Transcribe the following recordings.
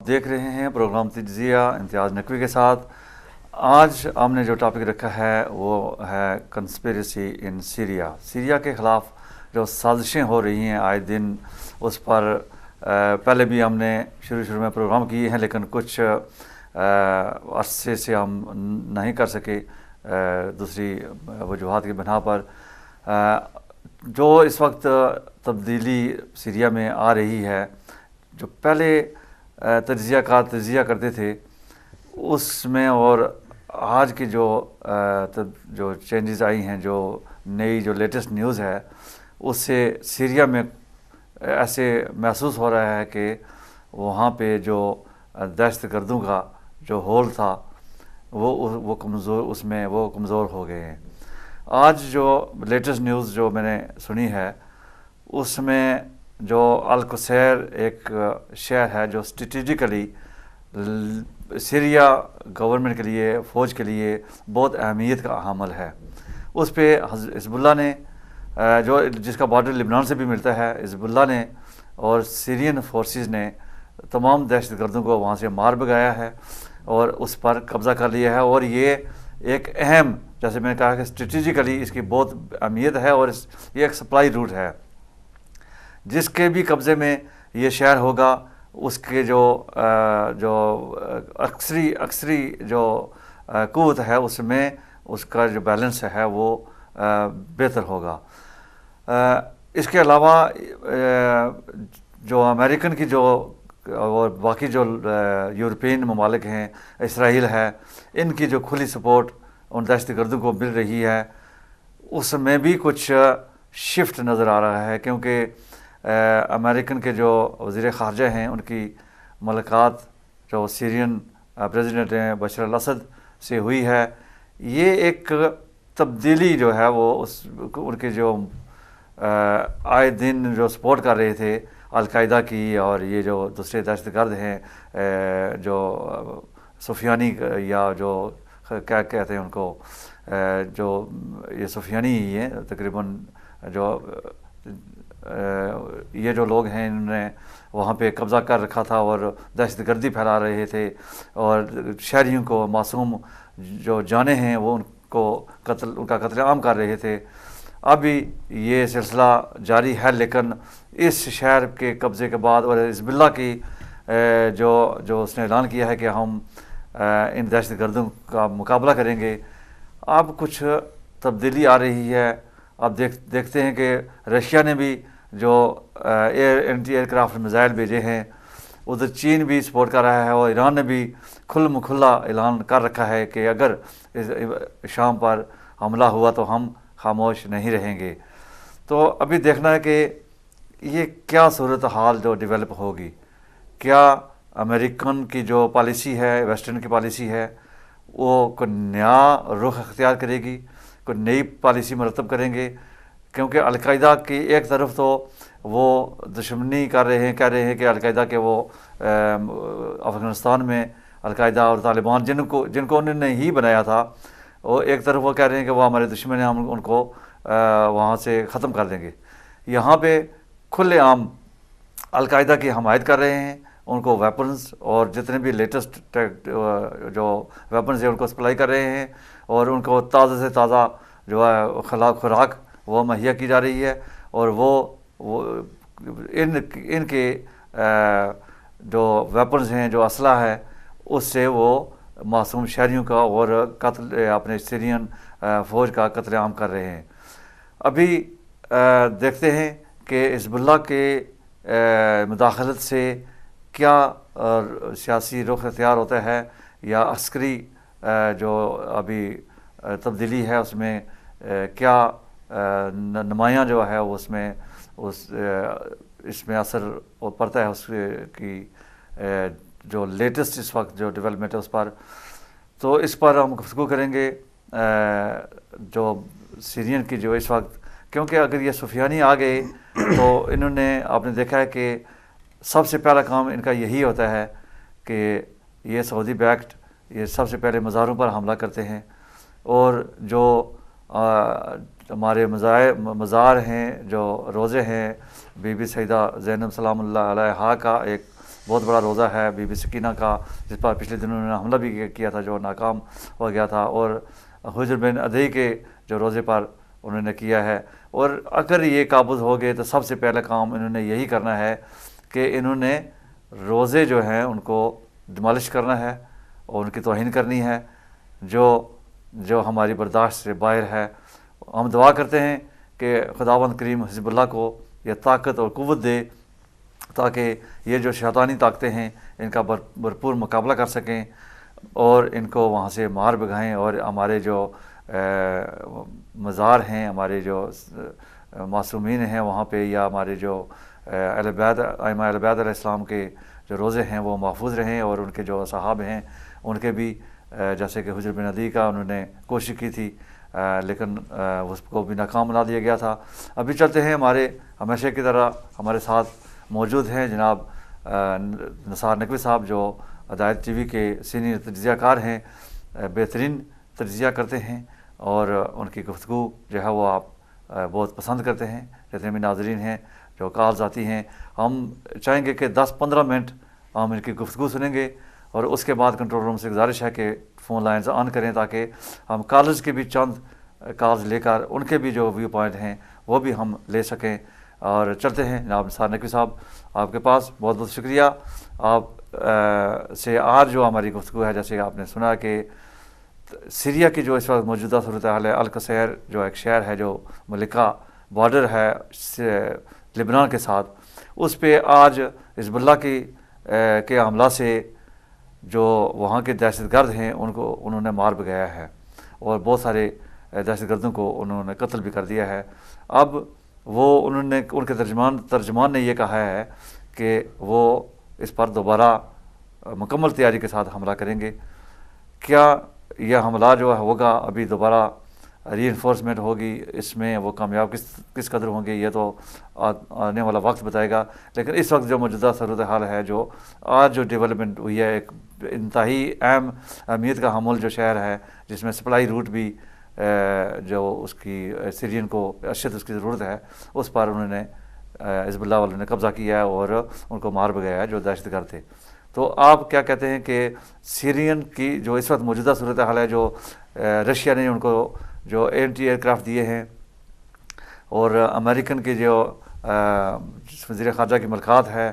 دیکھ رہے ہیں پروگرام تجزیہ امتیاز نقوی کے ساتھ. آج ہم نے جو ٹاپک رکھا ہے وہ ہے کنسپیریسی ان سیریا. سیریا کے خلاف جو سازشیں ہو رہی ہیں آئے دن، اس پر پہلے بھی ہم نے شروع میں پروگرام کیے ہیں، لیکن کچھ عرصے سے ہم نہیں کر سکے دوسری وجوہات کی بنا پر. جو اس وقت تبدیلی سیریا میں آ رہی ہے، جو پہلے تجزیہ کرتے تھے اس میں، اور آج کی جو چینجز آئی ہیں، جو نئی جو لیٹسٹ نیوز ہے، اس سے سیریا میں ایسے محسوس ہو رہا ہے کہ وہاں پہ جو دہشت گردوں کا جو ہول تھا وہ کمزور ہو گئے ہیں. آج جو لیٹسٹ نیوز جو میں نے سنی ہے، اس میں جو القصیر ایک شہر ہے جو اسٹریٹجیکلی سیریا گورنمنٹ کے لیے، فوج کے لیے بہت اہمیت کا حامل ہے، اس پہ حزب اللہ نے جس کا بارڈر لبنان سے بھی ملتا ہے، حزب اللہ نے اور سیرین فورسز نے تمام دہشت گردوں کو وہاں سے مار بھگایا ہے اور اس پر قبضہ کر لیا ہے. اور یہ ایک اہم، جیسے میں نے کہا کہ اسٹریٹجیکلی اس کی بہت اہمیت ہے، اور یہ ایک سپلائی روٹ ہے. جس کے بھی قبضے میں یہ شہر ہوگا، اس کے جو اکثری جو قوت ہے، اس میں اس کا جو بیلنس ہے وہ بہتر ہوگا. اس کے علاوہ جو امریکن کی اور باقی جو یورپین ممالک ہیں، اسرائیل ہے، ان کی جو کھلی سپورٹ ان دہشت گردوں کو مل رہی ہے، اس میں بھی کچھ شفٹ نظر آ رہا ہے، کیونکہ امریکن کے جو وزیر خارجہ ہیں ان کی ملاقات جو سیرین پریزیڈنٹ ہیں بشار الاسد سے ہوئی ہے. یہ ایک تبدیلی جو ہے وہ ان کے جو آئے دن جو سپورٹ کر رہے تھے القاعدہ کی، اور یہ جو دوسرے دہشت گرد ہیں جو سفیانی، یا جو کیا کہتے ہیں ان کو، جو یہ سفیانی ہی ہیں تقریباً، جو یہ جو لوگ ہیں انہوں نے وہاں پہ قبضہ کر رکھا تھا اور دہشت گردی پھیلا رہے تھے، اور شہریوں کو، معصوم جو جانیں ہیں وہ ان کا قتل عام کر رہے تھے. ابھی یہ سلسلہ جاری ہے، لیکن اس شہر کے قبضے کے بعد اور حزب اللہ کی جو اس نے اعلان کیا ہے کہ ہم ان دہشت گردوں کا مقابلہ کریں گے، اب کچھ تبدیلی آ رہی ہے. اب دیکھتے ہیں کہ رشیا نے بھی جو اینٹی ایئر کرافٹ میزائل بھیجے ہیں، ادھر چین بھی سپورٹ کر رہا ہے، اور ایران نے بھی کھلا اعلان کر رکھا ہے کہ اگر شام پر حملہ ہوا تو ہم خاموش نہیں رہیں گے. تو ابھی دیکھنا ہے کہ یہ کیا صورتحال جو ڈیولپ ہوگی. کیا امریکن کی جو پالیسی ہے، ویسٹرن کی پالیسی ہے، وہ کوئی نیا رخ اختیار کرے گی، کوئی نئی پالیسی مرتب کریں گے؟ کیونکہ القاعدہ کی ایک طرف تو وہ دشمنی کر رہے ہیں، کہہ رہے ہیں کہ القاعدہ کے وہ افغانستان میں القاعدہ اور طالبان جن کو انہوں نے ہی بنایا تھا، وہ ایک طرف وہ کہہ رہے ہیں کہ وہ ہمارے دشمن ہیں، ہم ان کو وہاں سے ختم کر دیں گے. یہاں پہ کھلے عام القاعدہ کی حمایت کر رہے ہیں، ان کو ویپنز اور جتنے بھی لیٹسٹ جو ویپنز ہیں ان کو سپلائی کر رہے ہیں، اور ان کو تازہ سے تازہ جو ہے خوراک وہ مہیا کی جا رہی ہے، اور وہ ان کے جو ویپنز ہیں، جو اسلحہ ہے، اس سے وہ معصوم شہریوں کا اور قتل اپنے سیرین فوج کا قتل عام کر رہے ہیں. ابھی دیکھتے ہیں کہ حزب اللہ کے مداخلت سے کیا سیاسی رخ اختیار ہوتا ہے، یا عسکری جو ابھی تبدیلی ہے اس میں کیا نمایاں جو ہے اس میں اثر پڑتا ہے اس کی جو لیٹسٹ اس وقت جو ڈیولپمنٹ ہے اس پر. تو اس پر ہم گفتگو کریں گے جو سیرین کی جو اس وقت، کیونکہ اگر یہ سفیانی آ گئے تو انہوں نے، آپ نے دیکھا ہے کہ سب سے پہلا کام ان کا یہی ہوتا ہے کہ یہ سعودی بیکڈ، یہ سب سے پہلے مزاروں پر حملہ کرتے ہیں، اور جو ہمارے مزار ہیں، جو روزے ہیں بی بی سیدہ زینب سلام اللہ علیہا کا ایک بہت بڑا روزہ ہے بی بی سکینہ کا، جس پر پچھلے دنوں انہوں نے حملہ بھی کیا تھا جو ناکام ہو گیا تھا، اور حجر بن عدی کے جو روزے پر انہوں نے کیا ہے۔ اور اگر یہ قابض ہو گئے تو سب سے پہلا کام انہوں نے یہی کرنا ہے کہ انہوں نے روزے جو ہیں ان کو ڈیمالش کرنا ہے اور ان کی توہین کرنی ہے جو ہماری برداشت سے باہر ہے۔ ہم دعا کرتے ہیں کہ خداوند کریم حزب اللہ کو یہ طاقت اور قوت دے تاکہ یہ جو شیطانی طاقتیں ہیں ان کا بھرپور مقابلہ کر سکیں اور ان کو وہاں سے مار بھگائیں، اور ہمارے جو مزار ہیں، ہمارے جو معصومین ہیں وہاں پہ، یا ہمارے جو اہل بیت ائمہ اہل بیت علیہ السلام کے جو روزے ہیں وہ محفوظ رہیں، اور ان کے جو صحاب ہیں ان کے بھی، جیسے کہ حجر بن عدی کا انہوں نے کوشش کی تھی لیکن اس کو بھی ناکام بنا دیا گیا تھا۔ ابھی چلتے ہیں، ہمارے ہمیشہ کی طرح ہمارے ساتھ موجود ہیں جناب نثار نقوی صاحب، جو ہدایت ٹی وی کے سینئر تجزیہ کار ہیں، بہترین تجزیہ کرتے ہیں، اور ان کی گفتگو جو ہے وہ آپ بہت پسند کرتے ہیں۔ جتنے بھی ناظرین ہیں جو کالز آتی ہیں، ہم چاہیں گے کہ 10-15 منٹ ہم ان کی گفتگو سنیں گے، اور اس کے بعد کنٹرول روم سے گزارش ہے کہ فون لائنز آن کریں تاکہ ہم کالرز کے بھی چند کالز لے کر ان کے بھی جو ویو پوائنٹ ہیں وہ بھی ہم لے سکیں۔ اور چلتے ہیں جناب نثار نقوی صاحب آپ کے پاس، بہت بہت شکریہ آپ سے آج جو ہماری گفتگو ہے، جیسے آپ نے سنا کہ سیریا کی جو اس وقت موجودہ صورتحال ہے، القصیر جو ایک شہر ہے جو ملکہ بارڈر ہے لبنان کے ساتھ، اس پہ آج حزب اللہ کے حملہ سے جو وہاں کے دہشت گرد ہیں ان کو انہوں نے مار بگایا ہے، اور بہت سارے دہشت گردوں کو انہوں نے قتل بھی کر دیا ہے۔ اب وہ ان کے ترجمان نے یہ کہا ہے کہ وہ اس پر دوبارہ مکمل تیاری کے ساتھ حملہ کریں گے۔ کیا یہ حملہ جو ہوگا ابھی دوبارہ ری انفورسمنٹ ہوگی، اس میں وہ کامیاب کس قدر ہوں گے یہ تو آنے والا وقت بتائے گا، لیکن اس وقت جو موجودہ صورتحال ہے، جو آج جو ڈیولپمنٹ ہوئی ہے، ایک انتہائی اہمیت کا حامل جو شہر ہے جس میں سپلائی روٹ بھی جو اس کی سیرین کو اشد اس کی ضرورت ہے، اس پر انہوں نے حزب اللہ والوں نے قبضہ کیا ہے اور ان کو مار بگایا ہے جو دہشت گرد تھے۔ تو آپ کیا کہتے ہیں کہ سیرین کی جو اس وقت موجودہ صورتحال ہے، جو رشیا نے ان کو جو اینٹی ایئر کرافٹ دیے ہیں، اور امریکن کے جو وزیر خارجہ کی ملاقات ہے،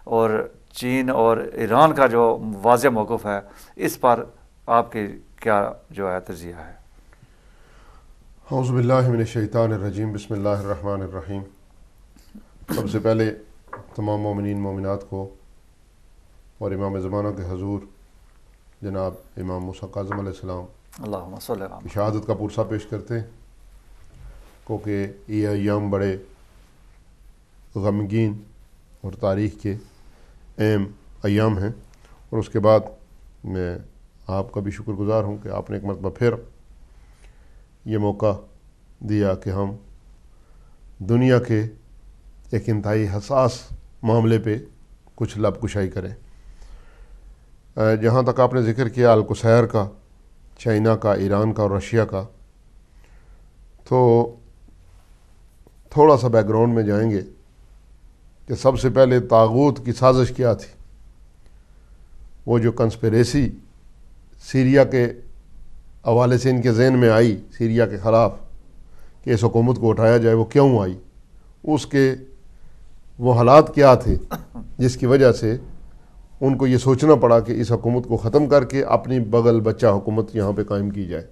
اور چین اور ایران کا جو واضح موقف ہے، اس پر آپ کے کیا جو ہے تجزیہ ہے؟ اعوذ باللہ من الشیطان الرجیم، بسم اللہ الرحمن الرحیم۔ سب سے پہلے تمام مومنین مومنات کو اور امام زمانہ کے حضور جناب امام موسیٰ کاظم علیہ السلام اللہم صلی اللہ علیہ شہادت کا پرسہ پیش کرتے ہیں، کیونکہ یہ ایام بڑے غمگین اور تاریخ کے اہم ایام ہیں، اور اس کے بعد میں آپ کا بھی شکر گزار ہوں کہ آپ نے ایک مرتبہ پھر یہ موقع دیا کہ ہم دنیا کے ایک انتہائی حساس معاملے پہ کچھ لب کشائی کریں۔ جہاں تک آپ نے ذکر کیا القصیر کا، چائنا کا، ایران کا اور رشیا کا، تو تھوڑا سا بیک گراؤنڈ میں جائیں گے کہ سب سے پہلے طاغوت کی سازش کیا تھی۔ وہ جو کنسپریسی سیریا کے حوالے سے ان کے ذہن میں آئی سیریا کے خلاف کہ اس حکومت کو اٹھایا جائے، وہ کیوں آئی، اس کے وہ حالات کیا تھے جس کی وجہ سے ان کو یہ سوچنا پڑا کہ اس حکومت کو ختم کر کے اپنی بغل بچہ حکومت یہاں پہ قائم کی جائے۔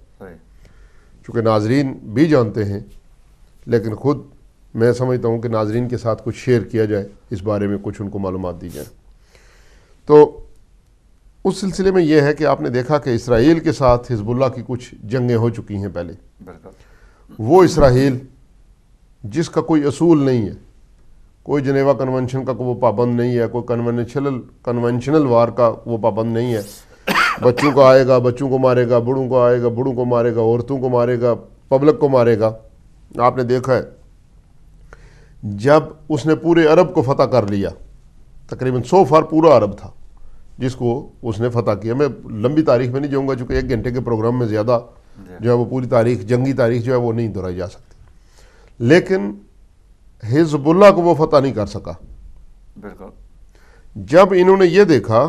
چونکہ ناظرین بھی جانتے ہیں، لیکن خود میں سمجھتا ہوں کہ ناظرین کے ساتھ کچھ شیئر کیا جائے، اس بارے میں کچھ ان کو معلومات دی جائیں۔ تو اس سلسلے میں یہ ہے کہ آپ نے دیکھا کہ اسرائیل کے ساتھ حزب اللہ کی کچھ جنگیں ہو چکی ہیں پہلے۔ وہ اسرائیل جس کا کوئی اصول نہیں ہے، کوئی جنیوا کنونشن کا وہ پابند نہیں ہے، کوئی کنونشنل وار کا وہ پابند نہیں ہے، بچوں کو آئے گا بچوں کو مارے گا، بوڑھوں کو آئے گا بوڑھوں کو مارے گا، عورتوں کو مارے گا، پبلک کو مارے گا۔ آپ نے دیکھا ہے جب اس نے پورے عرب کو فتح کر لیا، تقریباً 100 فار پورا عرب تھا جس کو اس نے فتح کیا۔ میں لمبی تاریخ میں نہیں جاؤں گا، چونکہ 1 گھنٹے کے پروگرام میں زیادہ جو ہے وہ پوری تاریخ، جنگی تاریخ جو ہے وہ نہیں دہرائی جا سکتی، لیکن حزب اللہ کو وہ فتح نہیں کر سکا۔ بالکل جب انہوں نے یہ دیکھا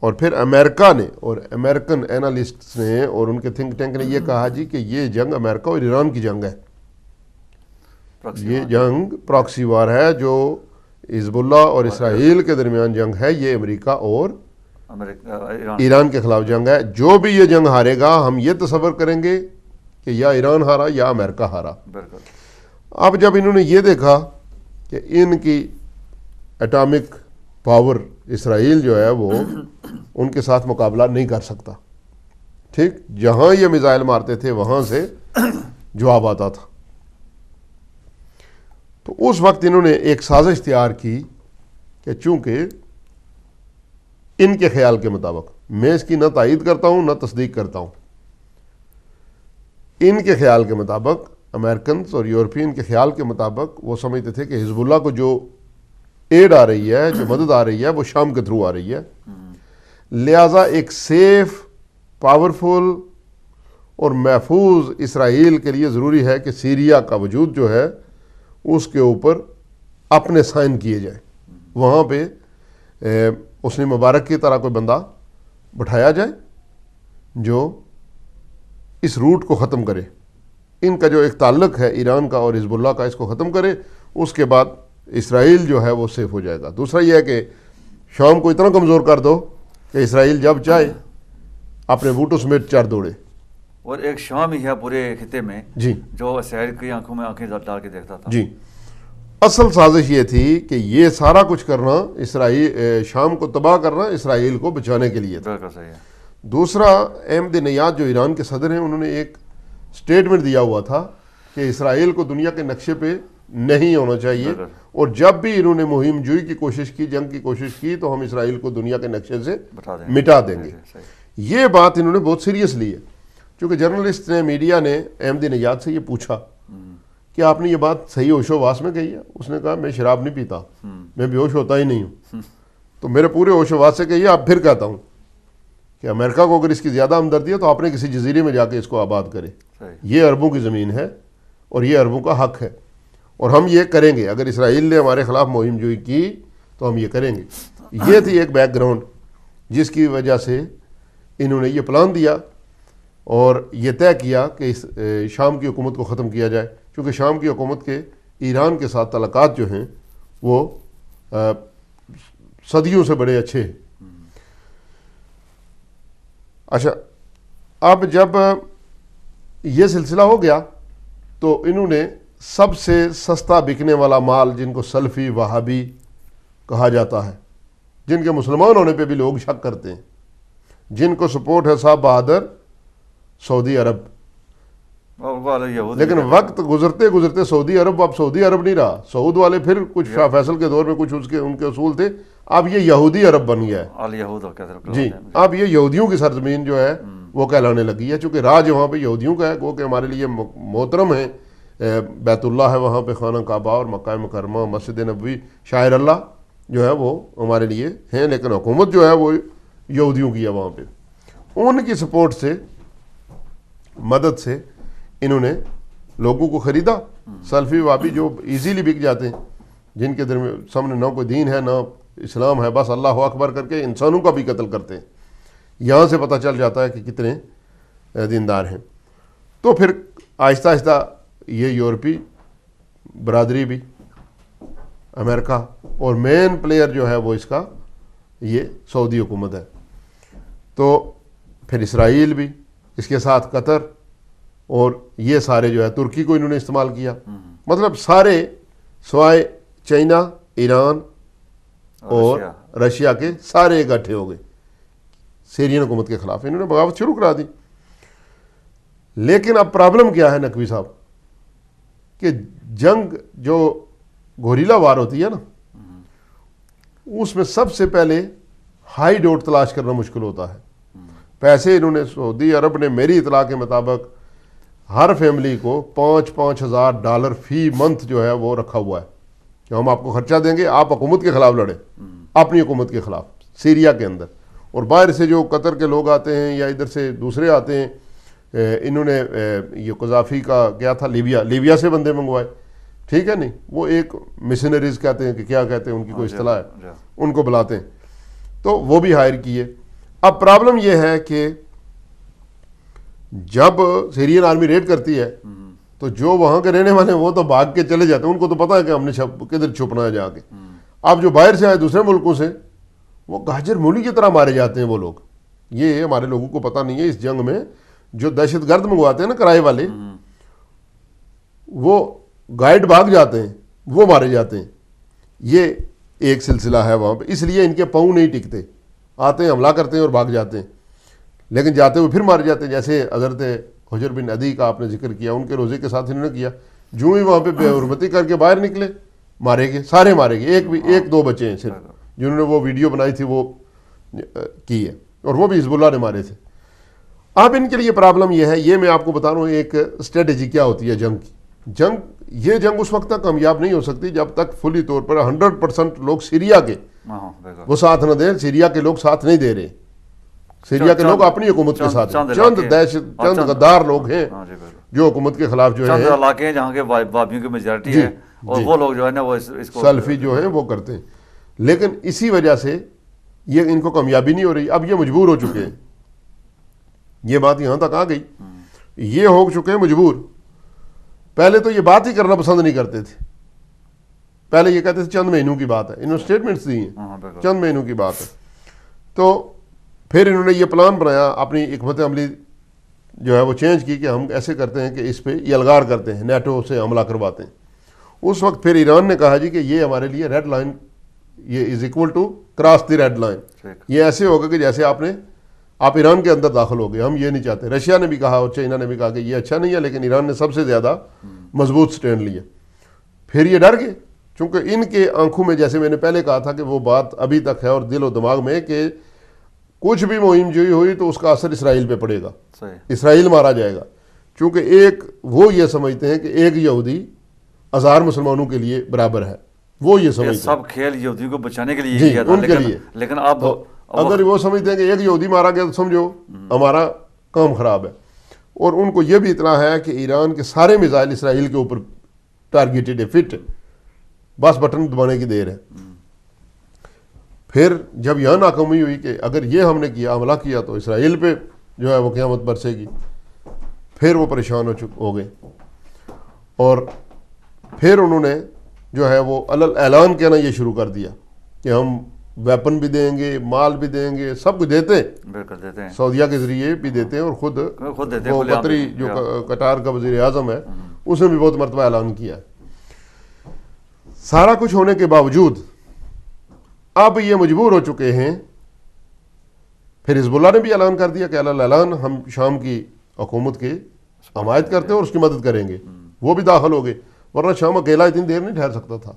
اور پھر امریکہ نے اور امریکن اینالسٹس نے اور ان کے تھنک ٹینک نے یہ کہا جی کہ یہ جنگ امریکہ اور ایران کی جنگ ہے، یہ جنگ پراکسی وار ہے، جو حزب اللہ اور اسرائیل کے درمیان جنگ ہے، یہ امریکہ اور ایران کے خلاف جنگ ہے۔ جو بھی یہ جنگ ہارے گا ہم یہ تصور کریں گے کہ یا ایران ہارا یا امریکہ ہارا۔ اب جب انہوں نے یہ دیکھا کہ ان کی ایٹامک پاور اسرائیل جو ہے وہ ان کے ساتھ مقابلہ نہیں کر سکتا، ٹھیک، جہاں یہ میزائل مارتے تھے وہاں سے جواب آتا تھا، تو اس وقت انہوں نے ایک سازش تیار کی کہ چونکہ ان کے خیال کے مطابق، میں اس کی نہ تائید کرتا ہوں نہ تصدیق کرتا ہوں، ان کے خیال کے مطابق، امریکنز اور یورپین کے خیال کے مطابق وہ سمجھتے تھے کہ حزب اللہ کو جو ایڈ آ رہی ہے، جو مدد آ رہی ہے، وہ شام کے تھرو آ رہی ہے، لہٰذا ایک سیف، پاورفل اور محفوظ اسرائیل کے لیے ضروری ہے کہ سیریا کا وجود جو ہے اس کے اوپر اپنے سائن کیے جائیں، وہاں پہ حسنی مبارک کی طرح کوئی بندہ بٹھایا جائے جو اس روٹ کو ختم کرے، ان کا جو ایک تعلق ہے ایران کا اور حزب اللہ کا، اس کو ختم کرے، اس کے بعد اسرائیل جو ہے وہ سیف ہو جائے گا۔ دوسرا یہ ہے کہ شام کو اتنا کمزور کر دو کہ اسرائیل جب چاہے اپنے بوٹوں سمیت چار دوڑے۔ اور ایک شام ہی ہے پورے خطے میں جی جو اسرائیل کی آنکھوں میں آنکھیں ڈال کے دیکھتا تھا۔ جی، اصل سازش یہ تھی کہ یہ سارا کچھ کرنا، اسرائیل شام کو تباہ کرنا اسرائیل کو بچانے کے لیے تھا۔ بالکل صحیح ہے۔ دوسرا، احمد نیاد جو ایران کے صدر ہیں، انہوں نے ایک سٹیٹمنٹ دیا ہوا تھا کہ اسرائیل کو دنیا کے نقشے پہ نہیں ہونا چاہیے، اور جب بھی انہوں نے مہم جوئی کی کوشش کی، جنگ کی کوشش کی، تو ہم اسرائیل کو دنیا کے نقشے سے مٹا دیں گے۔ یہ بات انہوں نے بہت سیریس لی ہے، چونکہ جرنلسٹ نے، میڈیا نے احمد نیاد سے یہ پوچھا کہ آپ نے یہ بات صحیح ہوش و واس میں کہی ہے؟ اس نے کہا میں شراب نہیں پیتا، میں بے ہوش ہوتا ہی نہیں ہوں، تو میرے پورے ہوش و واس سے کہیے۔ اب پھر کہتا ہوں کہ امریکہ کو اگر اس کی زیادہ ہمدردی ہے تو آپ نے کسی جزیرے میں جا کے اس کو آباد کرے، یہ عربوں کی زمین ہے اور یہ عربوں کا حق ہے، اور ہم یہ کریں گے۔ اگر اسرائیل نے ہمارے خلاف مہم جوئی کی تو ہم یہ کریں گے۔ یہ تھی ایک بیک گراؤنڈ جس کی وجہ سے انہوں نے یہ پلان دیا اور یہ طے کیا کہ اس شام کی حکومت کو ختم کیا جائے، کیونکہ شام کی حکومت کے ایران کے ساتھ تعلقات جو ہیں وہ صدیوں سے بڑے اچھے ہیں۔ اچھا، اب جب یہ سلسلہ ہو گیا تو انہوں نے سب سے سستا بکنے والا مال، جن کو سلفی وہابی کہا جاتا ہے، جن کے مسلمان ہونے پہ بھی لوگ شک کرتے ہیں، جن کو سپورٹ ہے صاحب بہادر، سعودی عرب، لیکن وقت گزرتے گزرتے سعودی عرب اب سعودی عرب نہیں رہا۔ سعود والے پھر کچھ شاہ فیصل کے دور میں کچھ ان کے اصول تھے، اب یہ یہودی عرب بن گیا ہے۔ جی، اب یہ یہودیوں کی سرزمین جو ہے وہ کہلانے لگی ہے، چونکہ راج وہاں پہ یہودیوں کا ہے، وہ کہ ہمارے لیے محترم ہیں، بیت اللہ ہے وہاں پہ، خانہ کعبہ اور مکہ مکرمہ، مسجد نبوی، شاعر اللہ جو ہے وہ ہمارے لیے ہیں، لیکن حکومت جو ہے وہ یہودیوں کی ہے وہاں پہ۔ ان کی سپورٹ سے، مدد سے انہوں نے لوگوں کو خریدا۔ سلفی وابی جو ایزیلی بک جاتے ہیں، جن کے درمیان سامنے نہ کوئی دین ہے نہ اسلام ہے، بس اللہ اکبر کر کے انسانوں کا بھی قتل کرتے ہیں، یہاں سے پتہ چل جاتا ہے کہ کتنے دیندار ہیں۔ تو پھر آہستہ آہستہ یہ یورپی برادری بھی، امریکہ، اور مین پلیئر جو ہے وہ اس کا یہ سعودی حکومت ہے، تو پھر اسرائیل بھی، اس کے ساتھ قطر، اور یہ سارے جو ہے ترکی کو انہوں نے استعمال کیا، مطلب سارے سوائے چائنا، ایران اور رشیا کے سارے اکٹھے ہو گئے سیرین حکومت کے خلاف، انہوں نے بغاوت شروع کرا دی۔ لیکن اب پرابلم کیا ہے نقوی صاحب، کہ جنگ جو گوریلا وار ہوتی ہے نا، اس میں سب سے پہلے ہائی ڈوٹ تلاش کرنا مشکل ہوتا ہے۔ پیسے انہوں نے، سعودی عرب نے میری اطلاع کے مطابق ہر فیملی کو $5,000 فی منتھ جو ہے وہ رکھا ہوا ہے کہ ہم آپ کو خرچہ دیں گے، آپ حکومت کے خلاف لڑیں، اپنی حکومت کے خلاف سیریا کے اندر۔ اور باہر سے جو قطر کے لوگ آتے ہیں یا ادھر سے دوسرے آتے ہیں، انہوں نے یہ قذافی کا کیا تھا، لیبیا سے بندے منگوائے، ٹھیک ہے نہیں، وہ ایک مشنریز کہتے ہیں کہ کیا کہتے ہیں، ان کی کوئی اصطلاح ہے، ان کو بلاتے ہیں۔ تو وہ بھی ہائر کیے. اب پرابلم یہ ہے کہ جب سیرین آرمی ریڈ کرتی ہے تو جو وہاں کے رہنے والے ہیں وہ تو بھاگ کے چلے جاتے ہیں, ان کو تو پتہ ہے کہ ہم نے کدھر چھپنا ہے جا کے. اب جو باہر سے آئے دوسرے ملکوں سے, وہ گاجر مولی کی طرح مارے جاتے ہیں وہ لوگ. یہ ہمارے لوگوں کو پتہ نہیں ہے اس جنگ میں جو دہشت گرد منگواتے ہیں نا کرائے والے, وہ گائیڈ بھاگ جاتے ہیں, وہ مارے جاتے ہیں. یہ ایک سلسلہ ہے وہاں پہ, اس لیے ان کے پاؤں نہیں ٹکتے, آتے ہیں حملہ کرتے ہیں اور بھاگ جاتے ہیں, لیکن جاتے ہوئے پھر مارے جاتے ہیں. جیسے حضرت حجر بن عدی کا آپ نے ذکر کیا, ان کے روزے کے ساتھ انہوں نے کیا, جو ہی وہاں پہ بے حرمتی کر کے باہر نکلے مارے گئے, سارے مارے گئے. ایک دو بچے ہیں صرف جنہوں نے وہ ویڈیو بنائی تھی وہ کی ہے, اور وہ بھی حزب اللہ نے مارے تھے. اب ان کے لیے پرابلم یہ ہے, یہ میں آپ کو بتا رہا ہوں ایک اسٹریٹجی کیا ہوتی ہے جنگ کی. یہ جنگ اس وقت تک کامیاب نہیں ہو سکتی جب تک فلی طور پر 100% لوگ سیریا کے وہ ساتھ نہ دیں. سیریا کے لوگ ساتھ نہیں دے رہے, سیریا کے لوگ اپنی حکومت کے ساتھ ہیں. چند غدار لوگ ہیں جو حکومت کے خلاف جو ہے علاقے ہیں جہاں کے وابیوں کی میجارٹی ہے, اور وہ لوگ جو ہے نا وہ اس کو سلفی جو ہیں وہ کرتے ہیں. لیکن اسی وجہ سے یہ ان کو کامیابی نہیں ہو رہی. اب یہ مجبور ہو چکے ہیں, یہ بات یہاں تک آ گئی, یہ ہو چکے ہیں مجبور. پہلے تو یہ بات ہی کرنا پسند نہیں کرتے تھے, پہلے یہ کہتے تھے چند مہینوں کی بات ہے, انہوں نے اسٹیٹمنٹس دی ہیں چند مہینوں کی بات ہے. تو پھر انہوں نے یہ پلان بنایا, اپنی حکمت عملی جو ہے وہ چینج کی کہ ہم ایسے کرتے ہیں کہ اس پہ یہ الغار کرتے ہیں, نیٹو سے حملہ کرواتے ہیں. اس وقت پھر ایران نے کہا جی کہ یہ ہمارے لیے ریڈ لائن, یہ is equal to cross the red line. یہ ایسے ہوگا کہ جیسے آپ ایران کے اندر داخل ہو گئے, ہم یہ نہیں چاہتے. رشیا نے بھی کہا اور چائنا نے بھی کہا کہ یہ اچھا نہیں ہے, لیکن ایران نے سب سے زیادہ مضبوط سٹینڈ لیا. پھر یہ ڈر گئے, چونکہ ان کے آنکھوں میں, جیسے میں نے پہلے کہا تھا کہ وہ بات ابھی تک ہے اور دل و دماغ میں, کہ کچھ بھی مہم جوئی ہوئی تو اس کا اثر اسرائیل پہ پڑے گا, اسرائیل مارا جائے گا. چونکہ وہ یہ سمجھتے ہیں کہ ایک یہودی 1000 مسلمانوں کے لیے برابر ہے, وہ یہ سمجھتے ہیں. سب کھیل یہودیوں کو بچانے کے لیے کیا تھا, ان کے لیے. لیکن اب اگر وہ سمجھتے ہیں کہ ایک یہودی مارا گیا تو سمجھو ہمارا کام خراب ہے. اور ان کو یہ بھی اطلاع ہے کہ ایران کے سارے میزائل اسرائیل کے اوپر ٹارگیٹڈ ہے, فٹ ہے, بس بٹن دبانے کی دیر ہے. پھر جب یہاں ناکامی ہوئی کہ اگر یہ ہم نے کیا, حملہ کیا, تو اسرائیل پہ جو ہے وہ قیامت برسے گی, پھر وہ پریشان ہو گئے. اور پھر انہوں نے جو ہے وہ اعلان کہنا یہ شروع کر دیا کہ ہم ویپن بھی دیں گے, مال بھی دیں گے, سب کچھ دیتے ہیں, سعودیہ کے ذریعے بھی دیتے ہیں, اور خود وہ قطری جو قطار کا وزیر اعظم ہے اس نے بھی بہت مرتبہ اعلان کیا ہے. سارا کچھ ہونے کے باوجود اب یہ مجبور ہو چکے ہیں. پھر حزب اللہ نے بھی اعلان کر دیا کہ اعلان ہم شام کی حکومت کی حمایت کرتے ہیں اور اس کی مدد کریں گے. وہ بھی داخل ہو گئے, ورنہ شام اکیلا اتنی دیر نہیں ٹھہر سکتا تھا.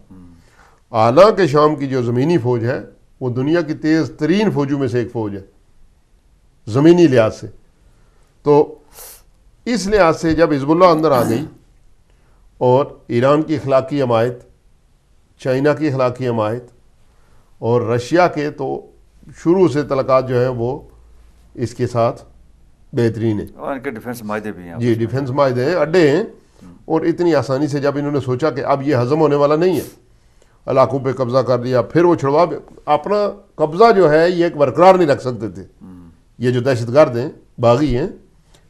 حالانکہ شام کی جو زمینی فوج ہے وہ دنیا کی تیز ترین فوجوں میں سے ایک فوج ہے زمینی لحاظ سے. تو اس لحاظ سے جب حزب اللہ اندر آ گئی اور ایران کی اخلاقی حمایت, چائنا کی اخلاقی حمایت اور رشیا کے, تو شروع سے تعلقات جو ہیں وہ اس کے ساتھ بہترین ہیں. اور ان کے ڈیفنس معاہدے بھی ہیں. جی ڈیفنس معاہدے ہیں, اڈے ہیں. اور اتنی آسانی سے جب انہوں نے سوچا کہ اب یہ ہضم ہونے والا نہیں ہے, علاقوں پہ قبضہ کر لیا, پھر وہ چھڑوا اپنا قبضہ جو ہے یہ ایک برقرار نہیں رکھ سکتے تھے. یہ جو دہشت گرد ہیں, باغی ہیں,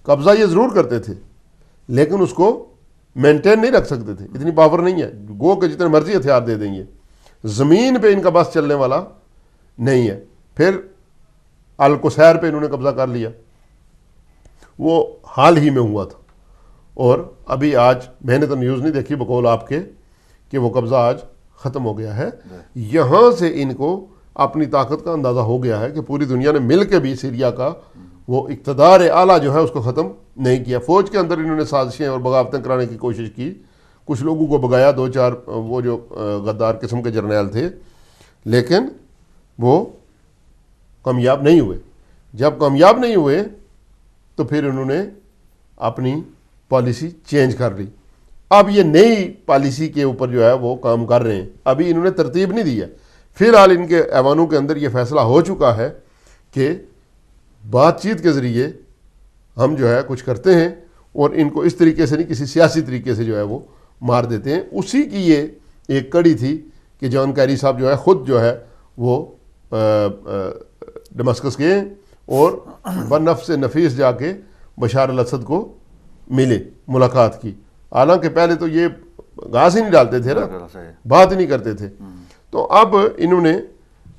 قبضہ یہ ضرور کرتے تھے لیکن اس کو مینٹین نہیں رکھ سکتے تھے, اتنی پاور نہیں ہے. گو کہ جتنے مرضی ہتھیار دے دیں گے, زمین پہ ان کا بس چلنے والا نہیں ہے. پھر القصیر پہ انہوں نے قبضہ کر لیا, وہ حال ہی میں ہوا تھا. اور ابھی آج میں نے تو نیوز نہیں دیکھی بقول آپ کے کہ وہ قبضہ آج ختم ہو گیا ہے. یہاں سے ان کو اپنی طاقت کا اندازہ ہو گیا ہے کہ پوری دنیا نے مل کے بھی سیریا کا وہ اقتدار اعلیٰ جو ہے اس کو ختم نہیں کیا. فوج کے اندر انہوں نے سازشیں اور بغاوتیں کرانے کی کوشش کی, کچھ لوگوں کو بگایا, 2-4 وہ جو غدار قسم کے جرنیل تھے, لیکن وہ کامیاب نہیں ہوئے. جب کامیاب نہیں ہوئے تو پھر انہوں نے اپنی پالیسی چینج کر لی. اب یہ نئی پالیسی کے اوپر جو ہے وہ کام کر رہے ہیں. ابھی انہوں نے ترتیب نہیں دی ہے. فی الحال ان کے ایوانوں کے اندر یہ فیصلہ ہو چکا ہے کہ بات چیت کے ذریعے ہم جو ہے کچھ کرتے ہیں اور ان کو اس طریقے سے نہیں, کسی سیاسی طریقے سے جو ہے وہ مار دیتے ہیں. اسی کی یہ ایک کڑی تھی کہ جان کیری صاحب جو ہے خود جو ہے وہ دمشق گئے اور بنفس نفیس جا کے بشار الاسد کو ملے، ملاقات کی. حالانکہ پہلے تو یہ گھاس ہی نہیں ڈالتے تھے نا، بات ہی نہیں کرتے تھے. تو اب انہوں نے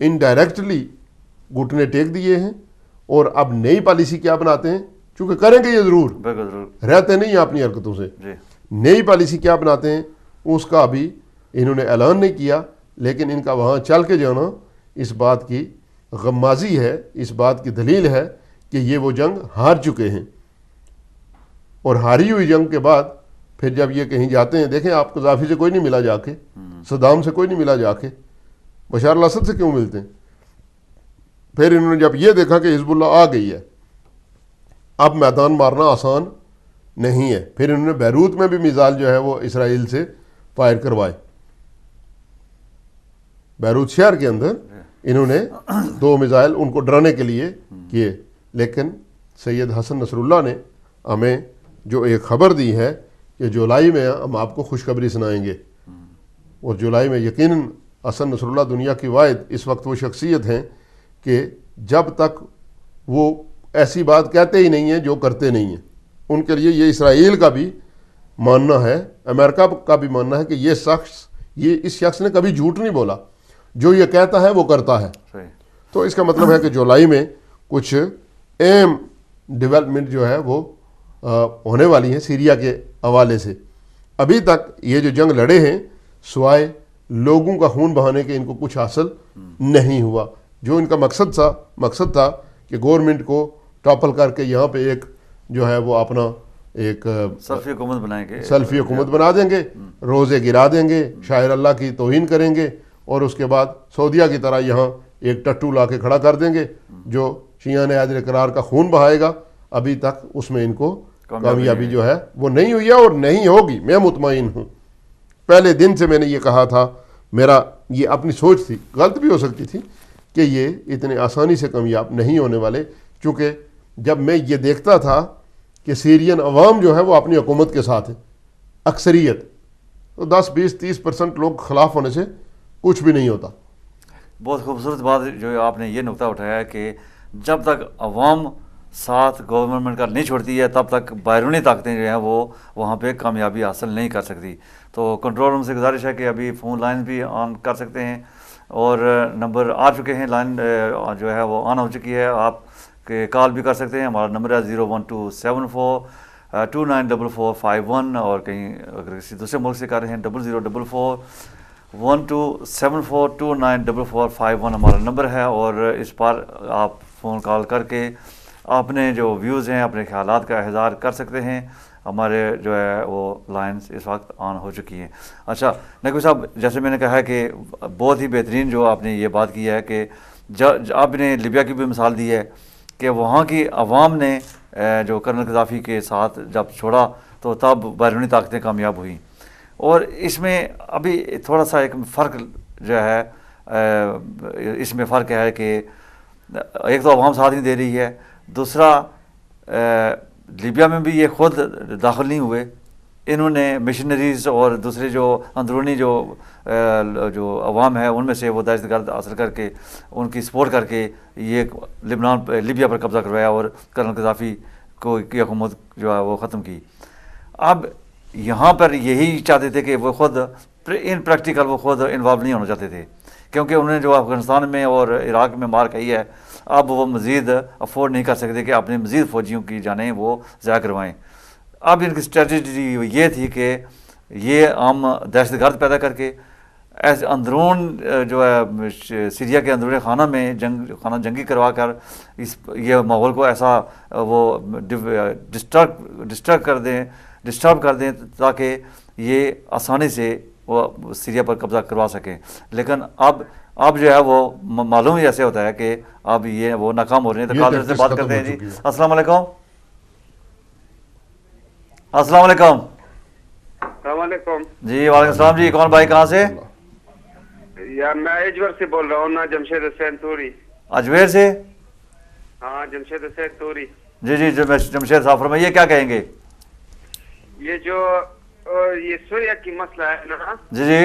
انڈائریکٹلی گھٹنے ٹیک دیے ہیں اور اب نئی پالیسی کیا بناتے ہیں، چونکہ کریں گے یہ ضرور، رہتے نہیں ہیں اپنی حرکتوں سے. نئی پالیسی کیا بناتے ہیں اس کا ابھی انہوں نے اعلان نہیں کیا، لیکن ان کا وہاں چل کے جانا اس بات کی غمازی ہے، اس بات کی دلیل ہے کہ یہ وہ جنگ ہار چکے ہیں. اور ہاری ہوئی جنگ کے بعد پھر جب یہ کہیں جاتے ہیں، دیکھیں آپ قذافی سے کوئی نہیں ملا جا کے، صدام سے کوئی نہیں ملا جا کے، بشار الاسد سے کیوں ملتے ہیں؟ پھر انہوں نے جب یہ دیکھا کہ حزب اللہ آ گئی ہے، اب میدان مارنا آسان نہیں ہے، پھر انہوں نے بیروت میں بھی میزائل جو ہے وہ اسرائیل سے فائر کروائے. بیروت شہر کے اندر انہوں نے 2 میزائل ان کو ڈرانے کے لیے کیے. لیکن سید حسن نصر اللہ نے ہمیں جو ایک خبر دی ہے کہ جولائی میں ہم آپ کو خوشخبری سنائیں گے، اور جولائی میں یقیناً حسن نصر اللہ دنیا کی واحد اس وقت وہ شخصیت ہیں کہ جب تک وہ ایسی بات کہتے ہی نہیں ہیں جو کرتے نہیں ہیں. ان کے لیے یہ اسرائیل کا بھی ماننا ہے، امریکہ کا بھی ماننا ہے کہ اس شخص نے کبھی جھوٹ نہیں بولا، جو یہ کہتا ہے وہ کرتا ہے. تو اس کا مطلب ہے کہ جولائی میں کچھ اہم ڈیولپمنٹ جو ہے وہ ہونے والی ہیں سیریا کے حوالے سے. ابھی تک یہ جو جنگ لڑے ہیں سوائے لوگوں کا خون بہانے کے ان کو کچھ حاصل نہیں ہوا. جو ان کا مقصد تھا کہ گورنمنٹ کو ٹاپل کر کے یہاں پہ ایک جو ہے وہ اپنا ایک سلفی حکومت بنائیں گے، سلفی حکومت بنا دیں گے، روزے گرا دیں گے، شاعر اللہ کی توہین کریں گے، اور اس کے بعد سعودیہ کی طرح یہاں ایک ٹٹو لا کے کھڑا کر دیں گے جو شیعہ حیدر قرار کا خون بہائے گا. ابھی تک اس میں ان کو کامیابی جو ہے وہ نہیں ہوئی ہے اور نہیں ہوگی، میں مطمئن ہوں. پہلے دن سے میں نے یہ کہا تھا، میرا یہ اپنی سوچ تھی، غلط بھی ہو سکتی تھی، کہ یہ اتنے آسانی سے کامیاب نہیں ہونے والے. چونکہ جب میں یہ دیکھتا تھا کہ سیرین عوام جو ہے وہ اپنی حکومت کے ساتھ ہے، اکثریت، تو 10-20-30% لوگ خلاف ہونے سے کچھ بھی نہیں ہوتا. بہت خوبصورت بات جو آپ نے یہ نقطہ اٹھایا ہے کہ جب تک عوام ساتھ گورنمنٹ کا نہیں چھوڑتی ہے تب تک بیرونی طاقتیں جو ہیں وہ وہاں پہ کامیابی حاصل نہیں کر سکتی. تو کنٹرول روم سے گزارش ہے کہ ابھی فون لائن بھی آن کر سکتے ہیں، اور نمبر آ چکے ہیں، لائن جو ہے وہ آن ہو چکی ہے، آپ کے کال بھی کر سکتے ہیں. ہمارا نمبر ہے 01274294451، اور کہیں اگر کسی دوسرے ملک سے کر رہے ہیں 00441274294451 ہمارا نمبر ہے. اور اس پر آپ فون کال کر کے اپنے جو ویوز ہیں، اپنے خیالات کا اظہار کر سکتے ہیں. ہمارے جو ہے وہ لائنز اس وقت آن ہو چکی ہیں. اچھا نقوی صاحب، جیسے میں نے کہا ہے کہ بہت ہی بہترین جو آپ نے یہ بات کی ہے کہ آپ نے لیبیا کی بھی مثال دی ہے کہ وہاں کی عوام نے جو کرنل قذافی کے ساتھ جب چھوڑا تو تب بیرونی طاقتیں کامیاب ہوئیں. اور اس میں ابھی تھوڑا سا ایک فرق جو ہے، اس میں فرق ہے کہ ایک تو عوام ساتھ نہیں دے رہی ہے، دوسرا لیبیا میں بھی یہ خود داخل نہیں ہوئے، انہوں نے مشنریز اور دوسرے جو اندرونی جو عوام ہے ان میں سے وہ دہشت گرد حاصل کر کے ان کی سپورٹ کر کے یہ لیبیا پر قبضہ کروایا اور کرنل قذافی کی حکومت جو ہے وہ ختم کی. اب یہاں پر یہی چاہتے تھے کہ وہ خود ان پریکٹیکل وہ خود انوالو نہیں ہونا چاہتے تھے، کیونکہ انہوں نے جو افغانستان میں اور عراق میں مار کھائی ہے، اب وہ مزید افورڈ نہیں کر سکتے کہ اپنے مزید فوجیوں کی جانیں وہ ضائع کروائیں. اب ان کی اسٹریٹجی یہ تھی کہ یہ عام دہشت گرد پیدا کر کے ایسے اندرون جو ہے سیریا کے اندرون خانہ میں خانہ جنگی کروا کر یہ ماحول کو ایسا وہ ڈسٹرب کر دیں تاکہ یہ آسانی سے وہ سیریا پر قبضہ کروا سکیں. لیکن اب جو ہے وہ معلوم ہی ایسے ہوتا ہے کہ اب یہ وہ ناکام ہو رہے ہیں. تو کالر سے بات کرتے ہیں. جی السلام علیکم. السلام علیکم. السلام علیکم. جی وعلیکم السلام. جی کون بھائی کہاں سے؟ یار میں اجور سے بول رہا ہوں نا، جمشید حسین توری. اجمیر سے؟ ہاں جمشید حسین توری. جی جی جمشید صاحب فرمائیے کیا کہیں گے؟ یہ جو یہ سوریہ کی مسئلہ ہے نا، جی جی